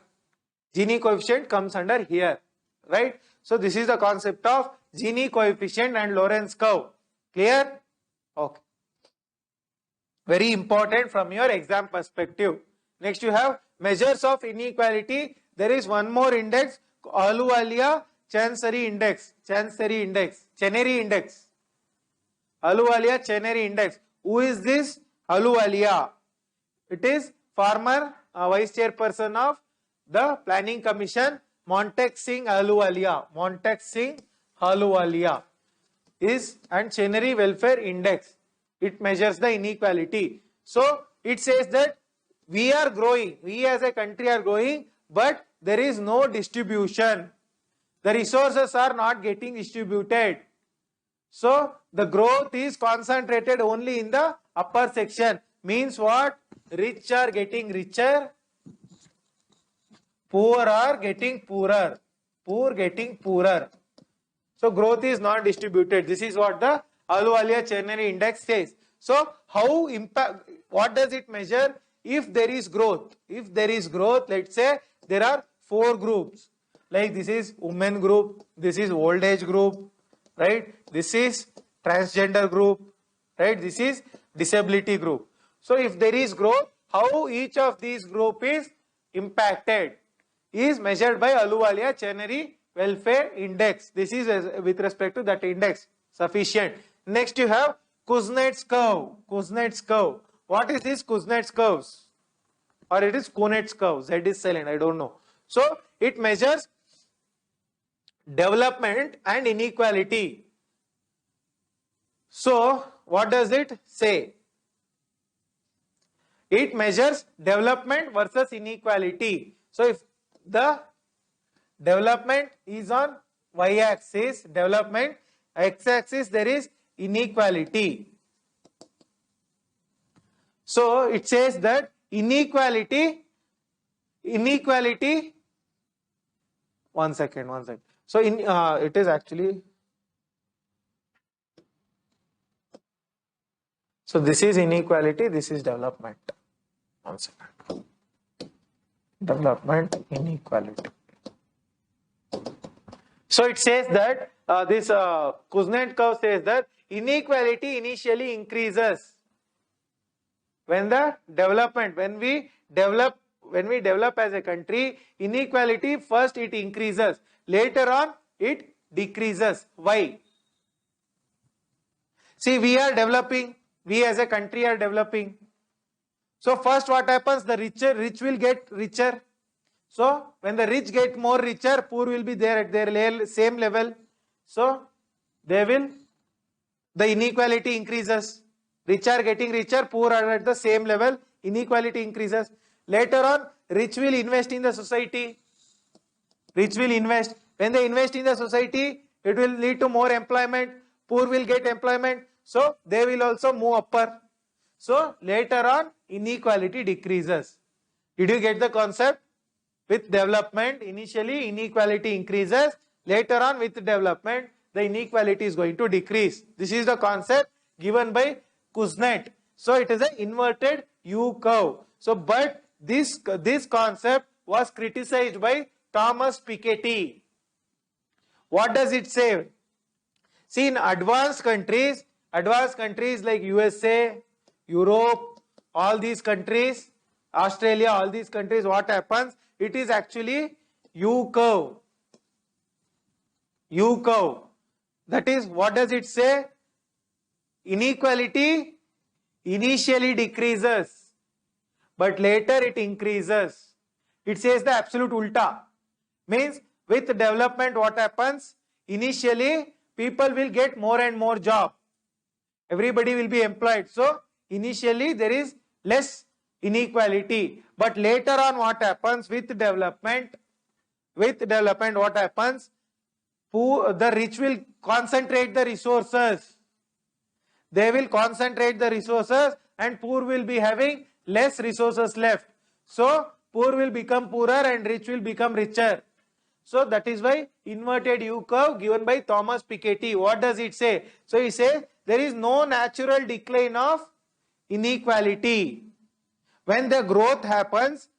Gini coefficient comes under here, right? So this is the concept of Gini coefficient and Lorenz curve. Clear? Okay. Very important from your exam perspective. Next you have measures of inequality. There is one more index, Ahluwalia Chancery Index. Chancery Index. Chenery Index. Ahluwalia Chenery Index. Who is this? Ahluwalia. It is former vice chairperson of the Planning Commission, Montek Singh Ahluwalia. Montek Singh Ahluwalia is and Chenery Welfare Index. It measures the inequality. So it says that we are growing, we as a country are growing, but there is no distribution. The resources are not getting distributed. So the growth is concentrated only in the upper section. Means what? Rich are getting richer, poor are getting poorer, poor getting poorer. So growth is not distributed. This is what the Ahluwalia-Chernary Index says. So how impact? What does it measure? If there is growth, let's say there are 4 groups. Like this is women group, this is old age group, right? This is transgender group, right? This is disability group. So if there is growth, how each of these group is impacted is measured by Ahluwalia-Chernary Welfare Index. This is with respect to that index, sufficient. Next you have Kuznets curve. Kuznets curve. What is this Kuznets curves? Or it is Kuznets curve. Z is silent, I don't know. So it measures development and inequality. So what does it say? It measures development versus inequality. So if the development is on y-axis, development, x-axis there is inequality. So it says that inequality, one second. So it is actually, so this is inequality, this is development. One second. Development, inequality. So it says that this Kuznets curve says that inequality initially increases when the development, when we develop as a country, inequality first it increases, later on it decreases. Why? See, we are developing, we as a country are developing. So first what happens? The rich will get richer. So when the rich get more richer, poor will be there at their same level. So the inequality increases. Rich are getting richer, poor are at the same level, inequality increases. Later on, rich will invest in the society. Rich will invest. When they invest in the society, it will lead to more employment. Poor will get employment. So they will also move upper. So later on, inequality decreases. Did you get the concept? With development, initially inequality increases. Later on, with development, the inequality is going to decrease. This is the concept given by Kuznets. So it is an inverted U curve. So, but this concept was criticized by Thomas Piketty. What does it say? See, in advanced countries like USA, Europe, all these countries, Australia, all these countries, what happens? It is actually U curve. U curve. That is, what does it say? Inequality initially decreases, but later it increases. It says the absolute ulta. Means with development what happens? Initially people will get more and more job. Everybody will be employed. So initially there is less inequality. But later on what happens with development? With development what happens? The rich will concentrate the resources. They will concentrate the resources and poor will be having less resources left. So poor will become poorer and rich will become richer. So that is why inverted U curve given by Thomas Piketty. What does it say? So he says there is no natural decline of inequality. When the growth happens,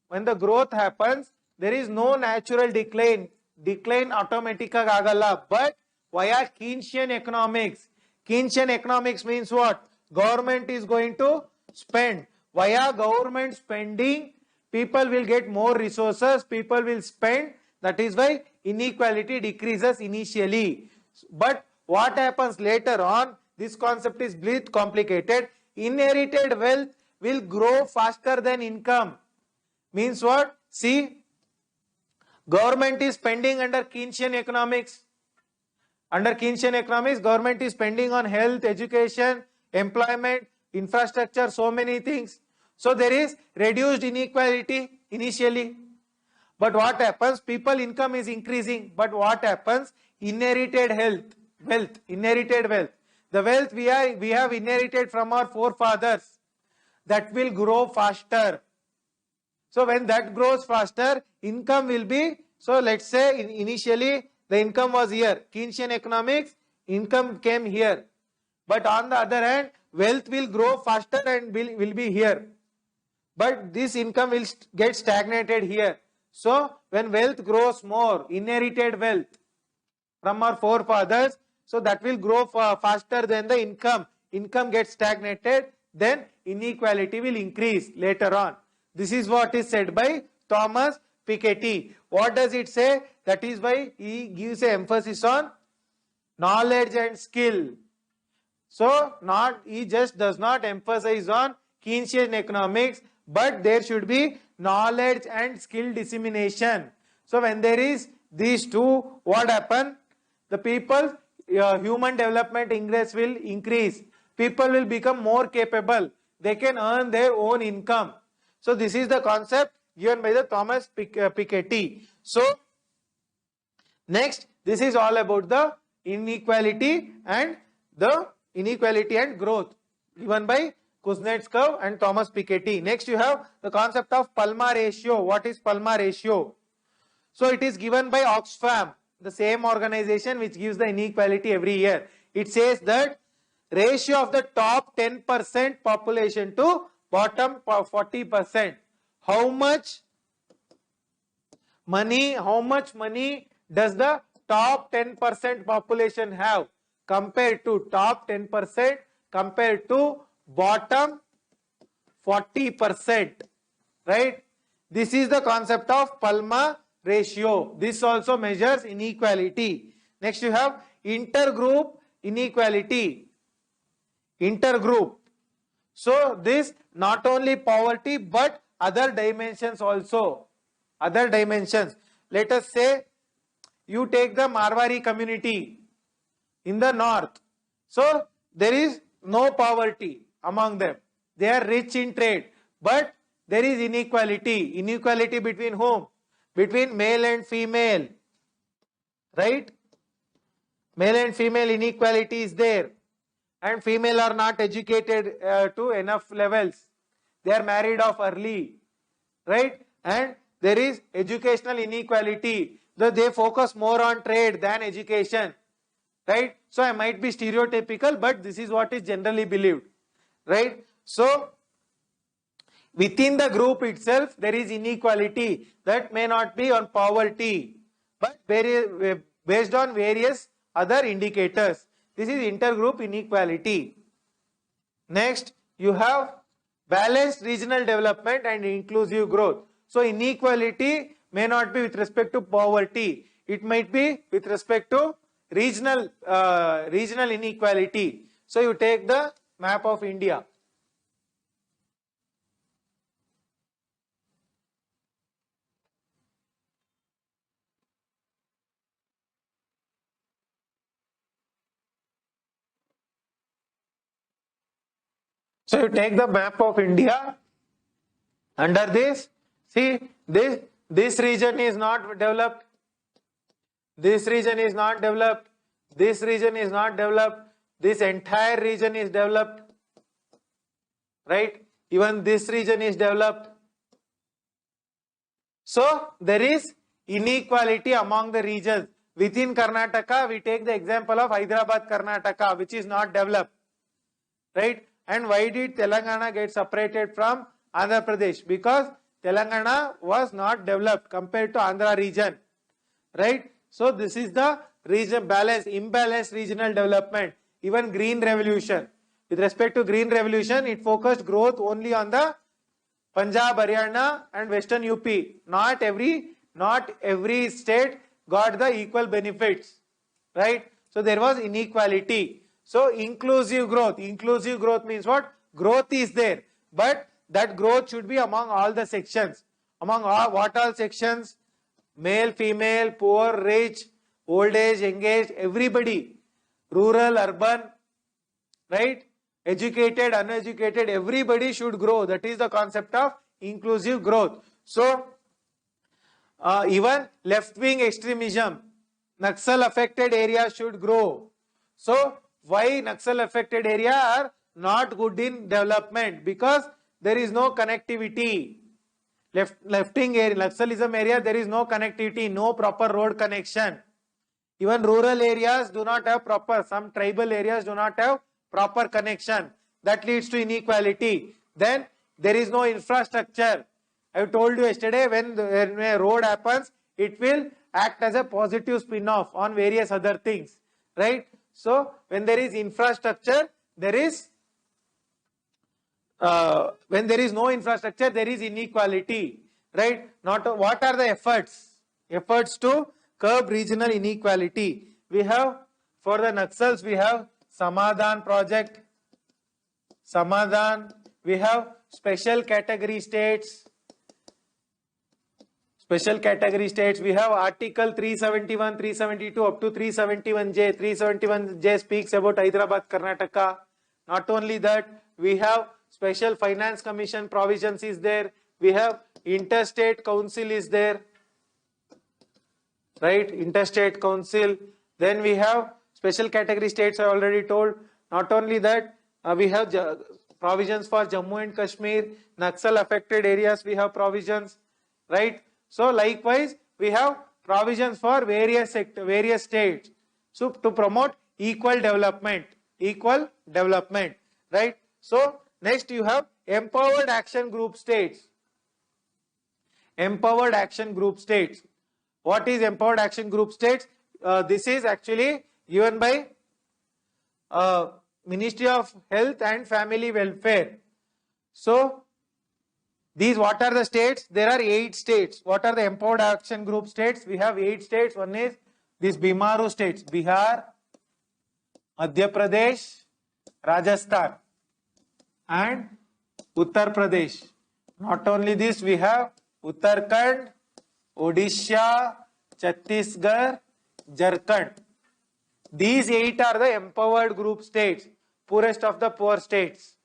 there is no natural decline. Decline automatic agala, but via Keynesian economics. Keynesian economics means what? Government is going to spend. Via government spending, people will get more resources, people will spend. That is why inequality decreases initially. But what happens later on? This concept is a bit complicated. Inherited wealth will grow faster than income. Means what? See, government is spending under Keynesian economics. Under Keynesian economics, government is spending on health, education, employment, infrastructure, so many things. So there is reduced inequality initially. But what happens? People income is increasing. But what happens? Inherited inherited wealth. The wealth we have inherited from our forefathers, that will grow faster. So when that grows faster, income will be, so let's say initially the income was here. Keynesian economics, income came here. But on the other hand, wealth will grow faster and will be here. But this income will get stagnated here. So when wealth grows more, inherited wealth from our forefathers, so that will grow faster than the income. Income gets stagnated, then inequality will increase later on. This is what is said by Thomas Piketty. What does it say? That is why he gives an emphasis on knowledge and skill. So he just does not emphasize on Keynesian economics, but there should be knowledge and skill dissemination. So when there is these two, what happen? The people, human development index will increase. People will become more capable. They can earn their own income. So this is the concept given by the Thomas Piketty. So next, this is all about the inequality and growth given by Kuznets and Thomas Piketty. Next, you have the concept of Palma ratio. What is Palma ratio? So it is given by Oxfam, the same organization which gives the inequality every year. It says that ratio of the top 10% population to bottom 40%. How much money does the top 10% population have compared to top 10% compared to bottom 40%, right? This is the concept of Palma ratio. This also measures inequality. Next, you have intergroup inequality. Intergroup. So this not only poverty but other dimensions also. Other dimensions. Let us say you take the Marwari community in the north. So there is no poverty among them. They are rich in trade. But there is inequality. Inequality between whom? Between male and female. Right? Male and female inequality is there. And female are not educated to enough levels. They are married off early. Right? And there is educational inequality. They focus more on trade than education. Right? So I might be stereotypical, but this is what is generally believed. Right? So within the group itself, there is inequality that may not be on poverty, but based on various other indicators. This is intergroup inequality. Next, you have balanced regional development and inclusive growth. So inequality may not be with respect to poverty. It might be with respect to regional inequality. So you take the map of India. So you take the map of India. Under this, see this region is not developed. This region is not developed. This region is not developed. This entire region is developed. Right? Even this region is developed. So there is inequality among the regions. Within Karnataka, we take the example of Hyderabad, Karnataka, which is not developed. Right? And why did Telangana get separated from Andhra Pradesh? Because Telangana was not developed compared to Andhra region. Right? So this is the region imbalanced regional development. Even Green Revolution. With respect to Green Revolution, it focused growth only on the Punjab, Haryana and Western UP. Not every state got the equal benefits. Right? So there was inequality. So inclusive growth means what? Growth is there, but that growth should be among all the sections. Among what all sections? Male, female, poor, rich, old age, engaged, everybody. Rural, urban, right? educated, uneducated, everybody should grow. That is the concept of inclusive growth. So, even left-wing extremism, Naxal affected areas should grow. So, why Naxal affected area are not good in development? Because there is no connectivity. Left-wing area, Naxalism area, there is no connectivity, no proper road connection. Even rural areas do not have proper, some tribal areas do not have proper connection. That leads to inequality. Then there is no infrastructure. I told you yesterday, when a road happens, it will act as a positive spin-off on various other things, right? So when there is infrastructure, there is when there is no infrastructure, there is inequality, right? Not what are the efforts? Efforts to curb regional inequality. We have, for the Naxals, we have Samadhan project, Samadhan. We have special category states. Special category states. We have Article 371, 372 up to 371J. 371J speaks about Hyderabad, Karnataka. Not only that, we have Special Finance Commission provisions is there. We have Interstate Council is there. Right? Interstate Council. Then we have special category states, I already told. Not only that, we have provisions for Jammu and Kashmir. Naxal affected areas, we have provisions. Right? So likewise, we have provisions for various states. So to promote equal development, right? So next you have empowered action group states. Empowered action group states. What is empowered action group states? This is actually given by Ministry of Health and Family Welfare. So these, what are the states? There are 8 states. What are the empowered action group states? We have 8 states. One is these Bimaru states, Bihar, Madhya Pradesh, Rajasthan and Uttar Pradesh. Not only this, we have Uttarakhand, Odisha, Chhattisgarh, Jharkhand. These 8 are the empowered group states, poorest of the poor states,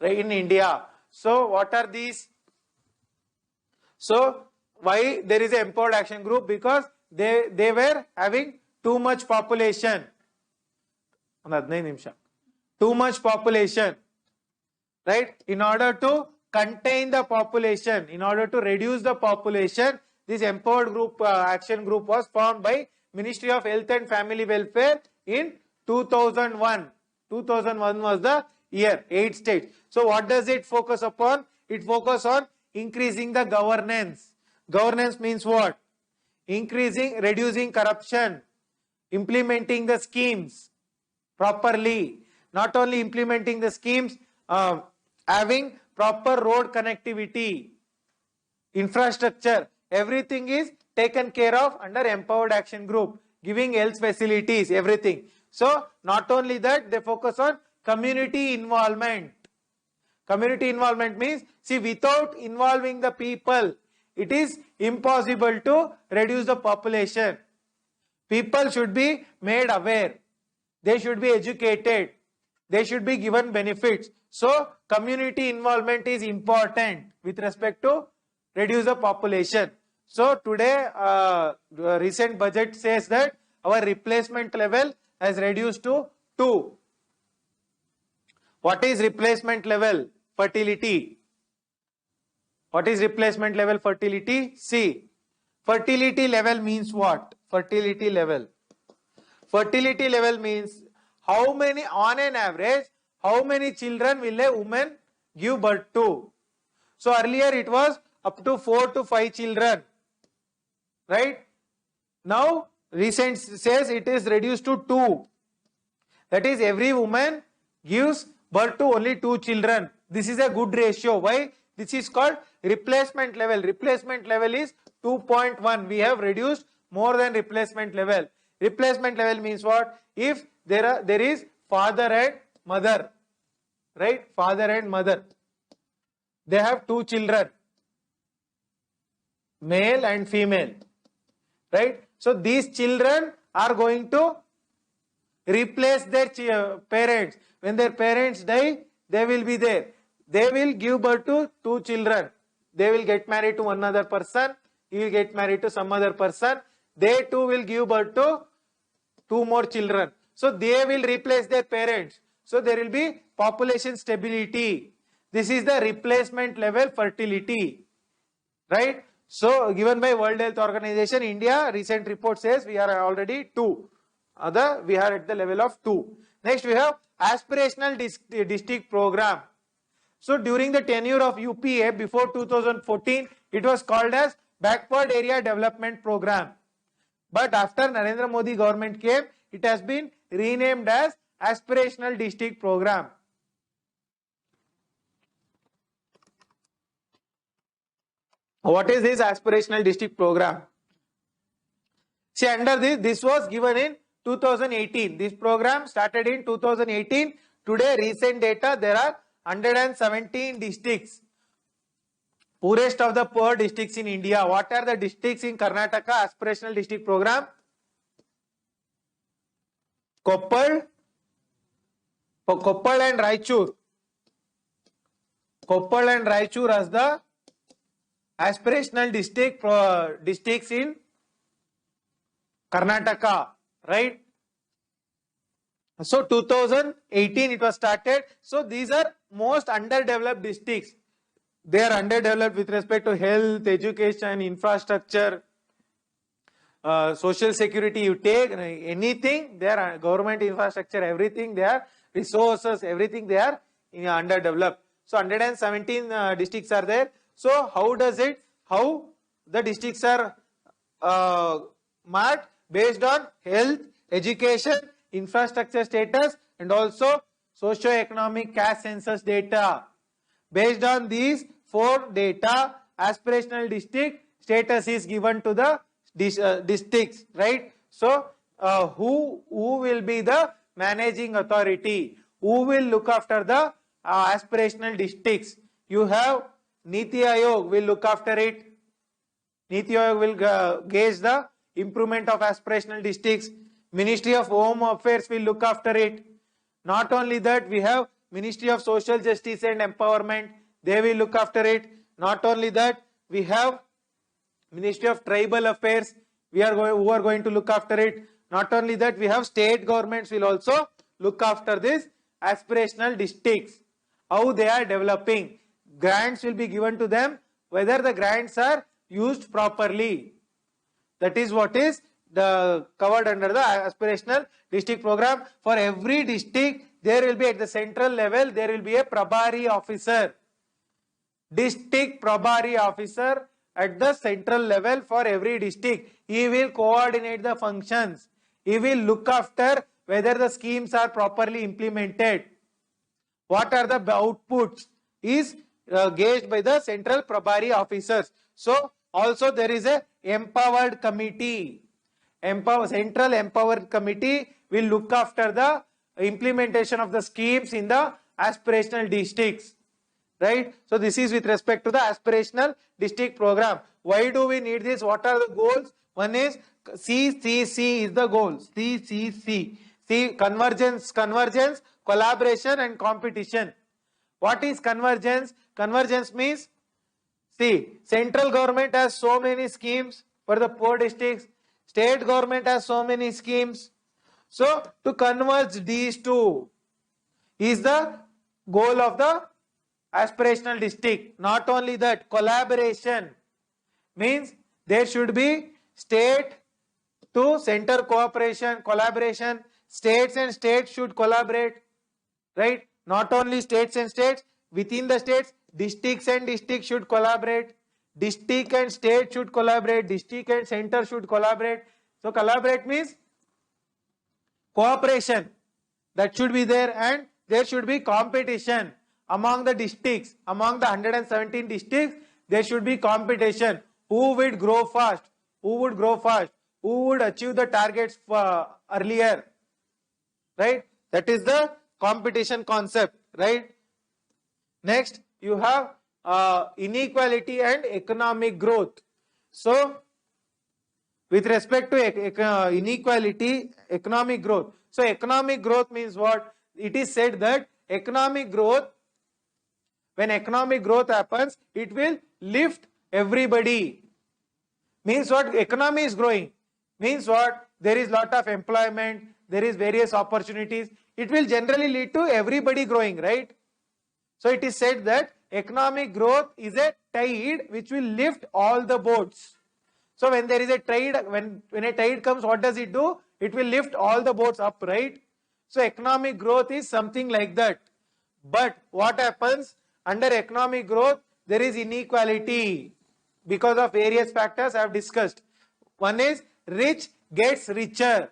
right, in India. So what are these? So why there is an empowered action group? Because they were having too much population. Too much population, right? In order to contain the population, in order to reduce the population, this empowered group action group was formed by Ministry of Health and Family Welfare in 2001. 2001 was the year. 8 states. So what does it focus upon? It focuses on increasing the governance. Governance means what? Reducing corruption, implementing the schemes properly. Not only implementing the schemes, having proper road connectivity, infrastructure, everything is taken care of under empowered action group, giving health facilities, everything. So not only that, they focus on community involvement. Community involvement means, see, without involving the people, it is impossible to reduce the population. People should be made aware. They should be educated. They should be given benefits. So community involvement is important with respect to reduce the population. So today, recent budget says that our replacement level has reduced to 2. What is replacement level? Fertility. What is replacement level fertility? See, fertility level means what? Fertility level. Fertility level means how many, on an average, how many children will a woman give birth to? So earlier it was up to 4 to 5 children, right? Now recent says it is reduced to 2. That is, every woman gives birth to only 2 children. This is a good ratio. Why? This is called replacement level. Replacement level is 2.1. We have reduced more than replacement level. Replacement level means what? If there is father and mother, right? Father and mother. They have 2 children, male and female, right? So these children are going to replace their parents. When their parents die, they will be there. They will give birth to 2 children. They will get married to one other person. He will get married to some other person. They too will give birth to 2 more children. So they will replace their parents. So there will be population stability. This is the replacement level fertility. Right? So given by World Health Organization, India, recent report says we are already 2. We are at the level of 2. Next we have aspirational district program. So during the tenure of UPA before 2014, it was called as Backward Area Development Program. But after Narendra Modi government came, it has been renamed as Aspirational District Program. What is this Aspirational District Program? See, under this was given in 2018. This program started in 2018. Today, recent data, there are 117 districts. Poorest of the poor districts in India. What are the districts in Karnataka Aspirational District Program? Koppal and Raichur. Koppal and Raichur as the aspirational districts in Karnataka, right? So 2018 it was started. So these are most underdeveloped districts. They are underdeveloped with respect to health, education, infrastructure, social security. You take anything, they are government infrastructure, everything, they are resources, everything they are underdeveloped. So 117 districts are there. So how the districts are marked? Based on health, education, infrastructure status, and also socio-economic caste census data. Based on these 4 data, aspirational district status is given to the districts, right? So who will be the managing authority? Who will look after the aspirational districts? You have Niti Aayog will look after it. Niti Aayog will gauge the improvement of aspirational districts. Ministry of Home Affairs will look after it. Not only that, we have Ministry of Social Justice and Empowerment. They will look after it. Not only that, we have Ministry of Tribal Affairs. Who are going to look after it. Not only that, we have state governments will also look after this aspirational districts. How they are developing. Grants will be given to them. Whether the grants are used properly. That is what is covered under the aspirational district program. For every district, there will be at the central level, there will be a Prabhari officer. District Prabhari officer at the central level for every district. He will coordinate the functions. He will look after whether the schemes are properly implemented. What are the outputs is gauged by the central Prabhari officers. So also there is a empowered committee. Central empowered committee will look after the implementation of the schemes in the aspirational districts. Right? So this is with respect to the aspirational district program. Why do we need this? What are the goals? One is CCC is the goal. CCC. See, convergence, collaboration and competition. What is convergence? Convergence means, see, central government has so many schemes for the poor districts. State government has so many schemes. So, to converge these two is the goal of the aspirational district. Not only that, collaboration means there should be state to center collaboration. States and states should collaborate, right? Not only states and states, within the states, districts and districts should collaborate. District and state should collaborate. District and center should collaborate. So collaborate means cooperation. That should be there, and there should be competition among the districts. Among the 117 districts, there should be competition. Who would grow fast? Who would grow fast? Who would achieve the targets earlier? Right? That is the competition concept, right? Next, you have inequality and economic growth. So, with respect to inequality, economic growth. So, economic growth means what? It is said that economic growth when economic growth happens, it will lift everybody. Means what? Economy is growing. Means what? There is lot of employment, there is various opportunities. It will generally lead to everybody growing, right? So it is said that economic growth is a tide which will lift all the boats. So when there is a tide, when a tide comes, what does it do? It will lift all the boats up, right? So economic growth is something like that. But what happens? Under economic growth, there is inequality because of various factors I have discussed. One is rich gets richer.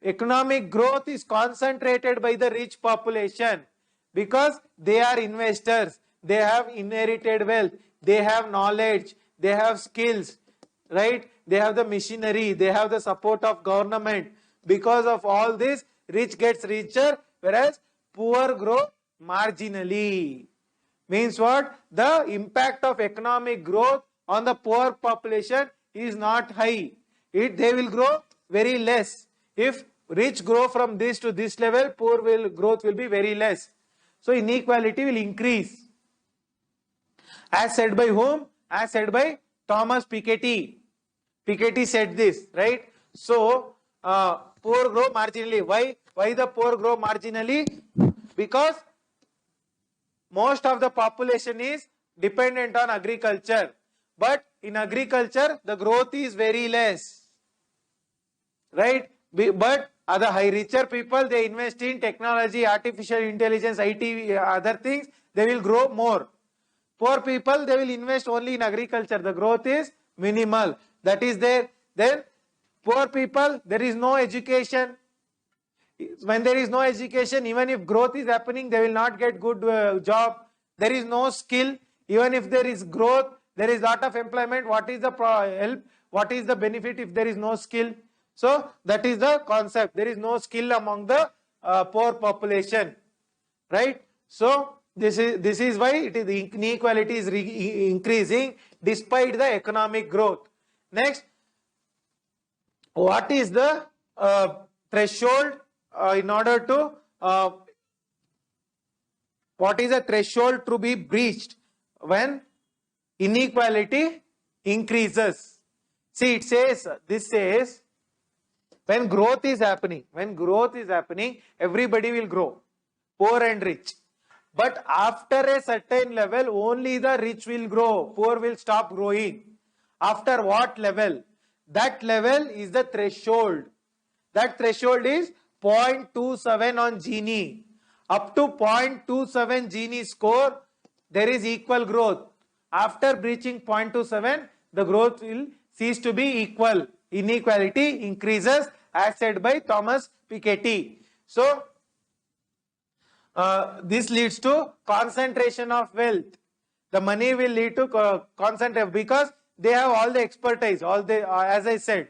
Economic growth is concentrated by the rich population because they are investors, they have inherited wealth, they have knowledge, they have skills, right? They have the machinery, they have the support of government. Because of all this, rich gets richer, whereas poor grow marginally. Means what? The impact of economic growth on the poor population is not high. They will grow very less. If rich grow from this to this level, growth will be very less. So inequality will increase. As said by whom? As said by Thomas Piketty. Piketty said this, right? So poor grow marginally. Why the poor grow marginally? Because most of the population is dependent on agriculture. But in agriculture, the growth is very less, right? But other richer people, they invest in technology, artificial intelligence, IT, other things, they will grow more. Poor people, they will invest only in agriculture. The growth is minimal. That is there. Then poor people, there is no education. When there is no education, even if growth is happening, they will not get good job. There is no skill. Even if there is growth, there is lot of employment. What is the help? What is the benefit if there is no skill? So that is the concept. There is no skill among the poor population, right? So this is why it is the inequality is increasing despite the economic growth. Next, what is the threshold in order to what is the threshold to be breached when inequality increases? See, this says when growth is happening, everybody will grow, poor and rich. But after a certain level, only the rich will grow, poor will stop growing. After what level? That level is the threshold. That threshold is 0.27 on Gini. Up to 0.27 Gini score, there is equal growth. After breaching 0.27, the growth will cease to be equal. Inequality increases, as said by Thomas Piketty. So, this leads to concentration of wealth. The money will lead to concentration because they have all the expertise, as I said.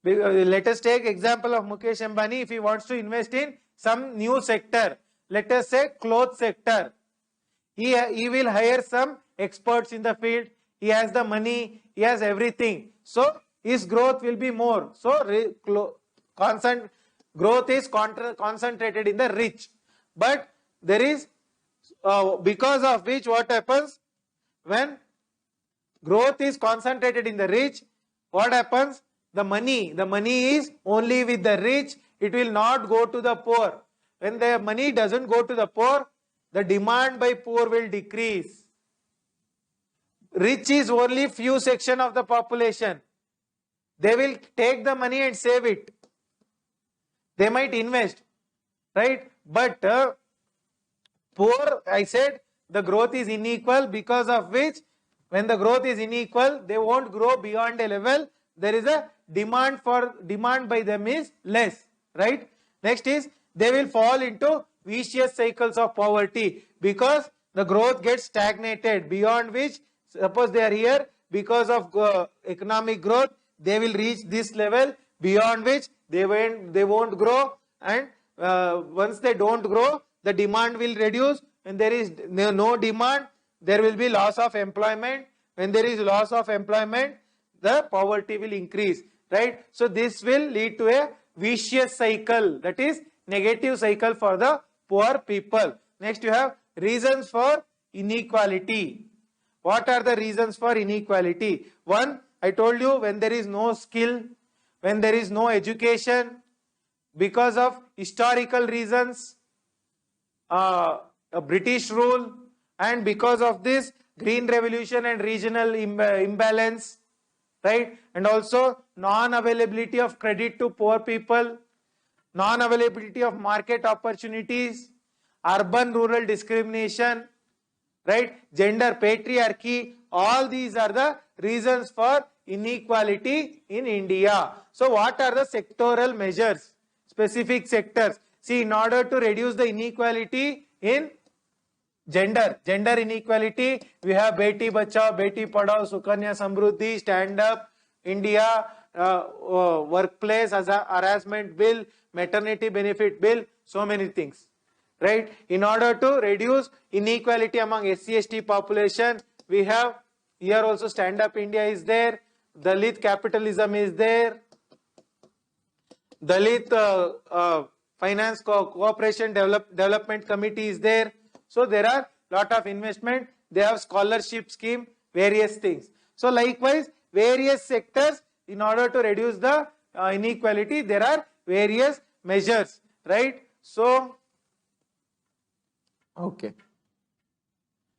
Let us take example of Mukesh Ambani. If he wants to invest in some new sector, let us say cloth sector, he will hire some experts in the field. He has the money, he has everything. So his growth will be more. So growth is concentrated in the rich. But there is, because of which what happens? When growth is concentrated in the rich, what happens? The money is only with the rich. It will not go to the poor. When the money doesn't go to the poor, the demand by poor will decrease. Rich is only few section of the population. They will take the money and save it. They might invest, right? But poor, I said, the growth is unequal, because of which when the growth is unequal, they won't grow beyond a level. There is a demand by them is less, right? Next is they will fall into vicious cycles of poverty because the growth gets stagnated, beyond which, suppose they are here, because of economic growth, they will reach this level, beyond which they won't grow, and once they don't grow, the demand will reduce. When there is no demand, there will be loss of employment. When there is loss of employment, the poverty will increase, right? So this will lead to a vicious cycle, that is negative cycle for the poor people. Next you have reasons for inequality. What are the reasons for inequality? One, I told you, when there is no skill, when there is no education, because of historical reasons, a British rule, and because of this Green Revolution and regional imbalance, right? And also non-availability of credit to poor people, non-availability of market opportunities, urban-rural discrimination, right? Gender patriarchy, all these are the reasons for inequality in India. So what are the sectoral measures? Specific sectors. See, in order to reduce the inequality in gender inequality, we have Beti Bachao, Beti Padhao, Sukanya Samruddhi, Stand Up India, workplace as a harassment bill, maternity benefit bill, so many things, right? In order to reduce inequality among SC/ST population, we have here also Stand Up India is there, Dalit capitalism is there, Dalit Finance Cooperation Development Committee is there. So there are lot of investment, they have scholarship scheme, various things. So likewise, various sectors, in order to reduce the inequality, there are various measures, right? So, okay.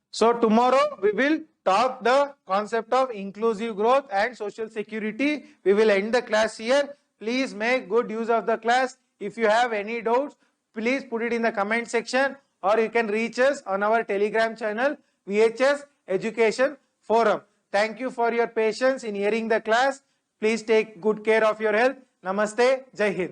So tomorrow we will talk the concept of inclusive growth and social security. We will end the class here. Please make good use of the class. If you have any doubts, please put it in the comment section, or you can reach us on our Telegram channel, VHS Education Forum. Thank you for your patience in hearing the class. Please take good care of your health. Namaste. Jai Hind.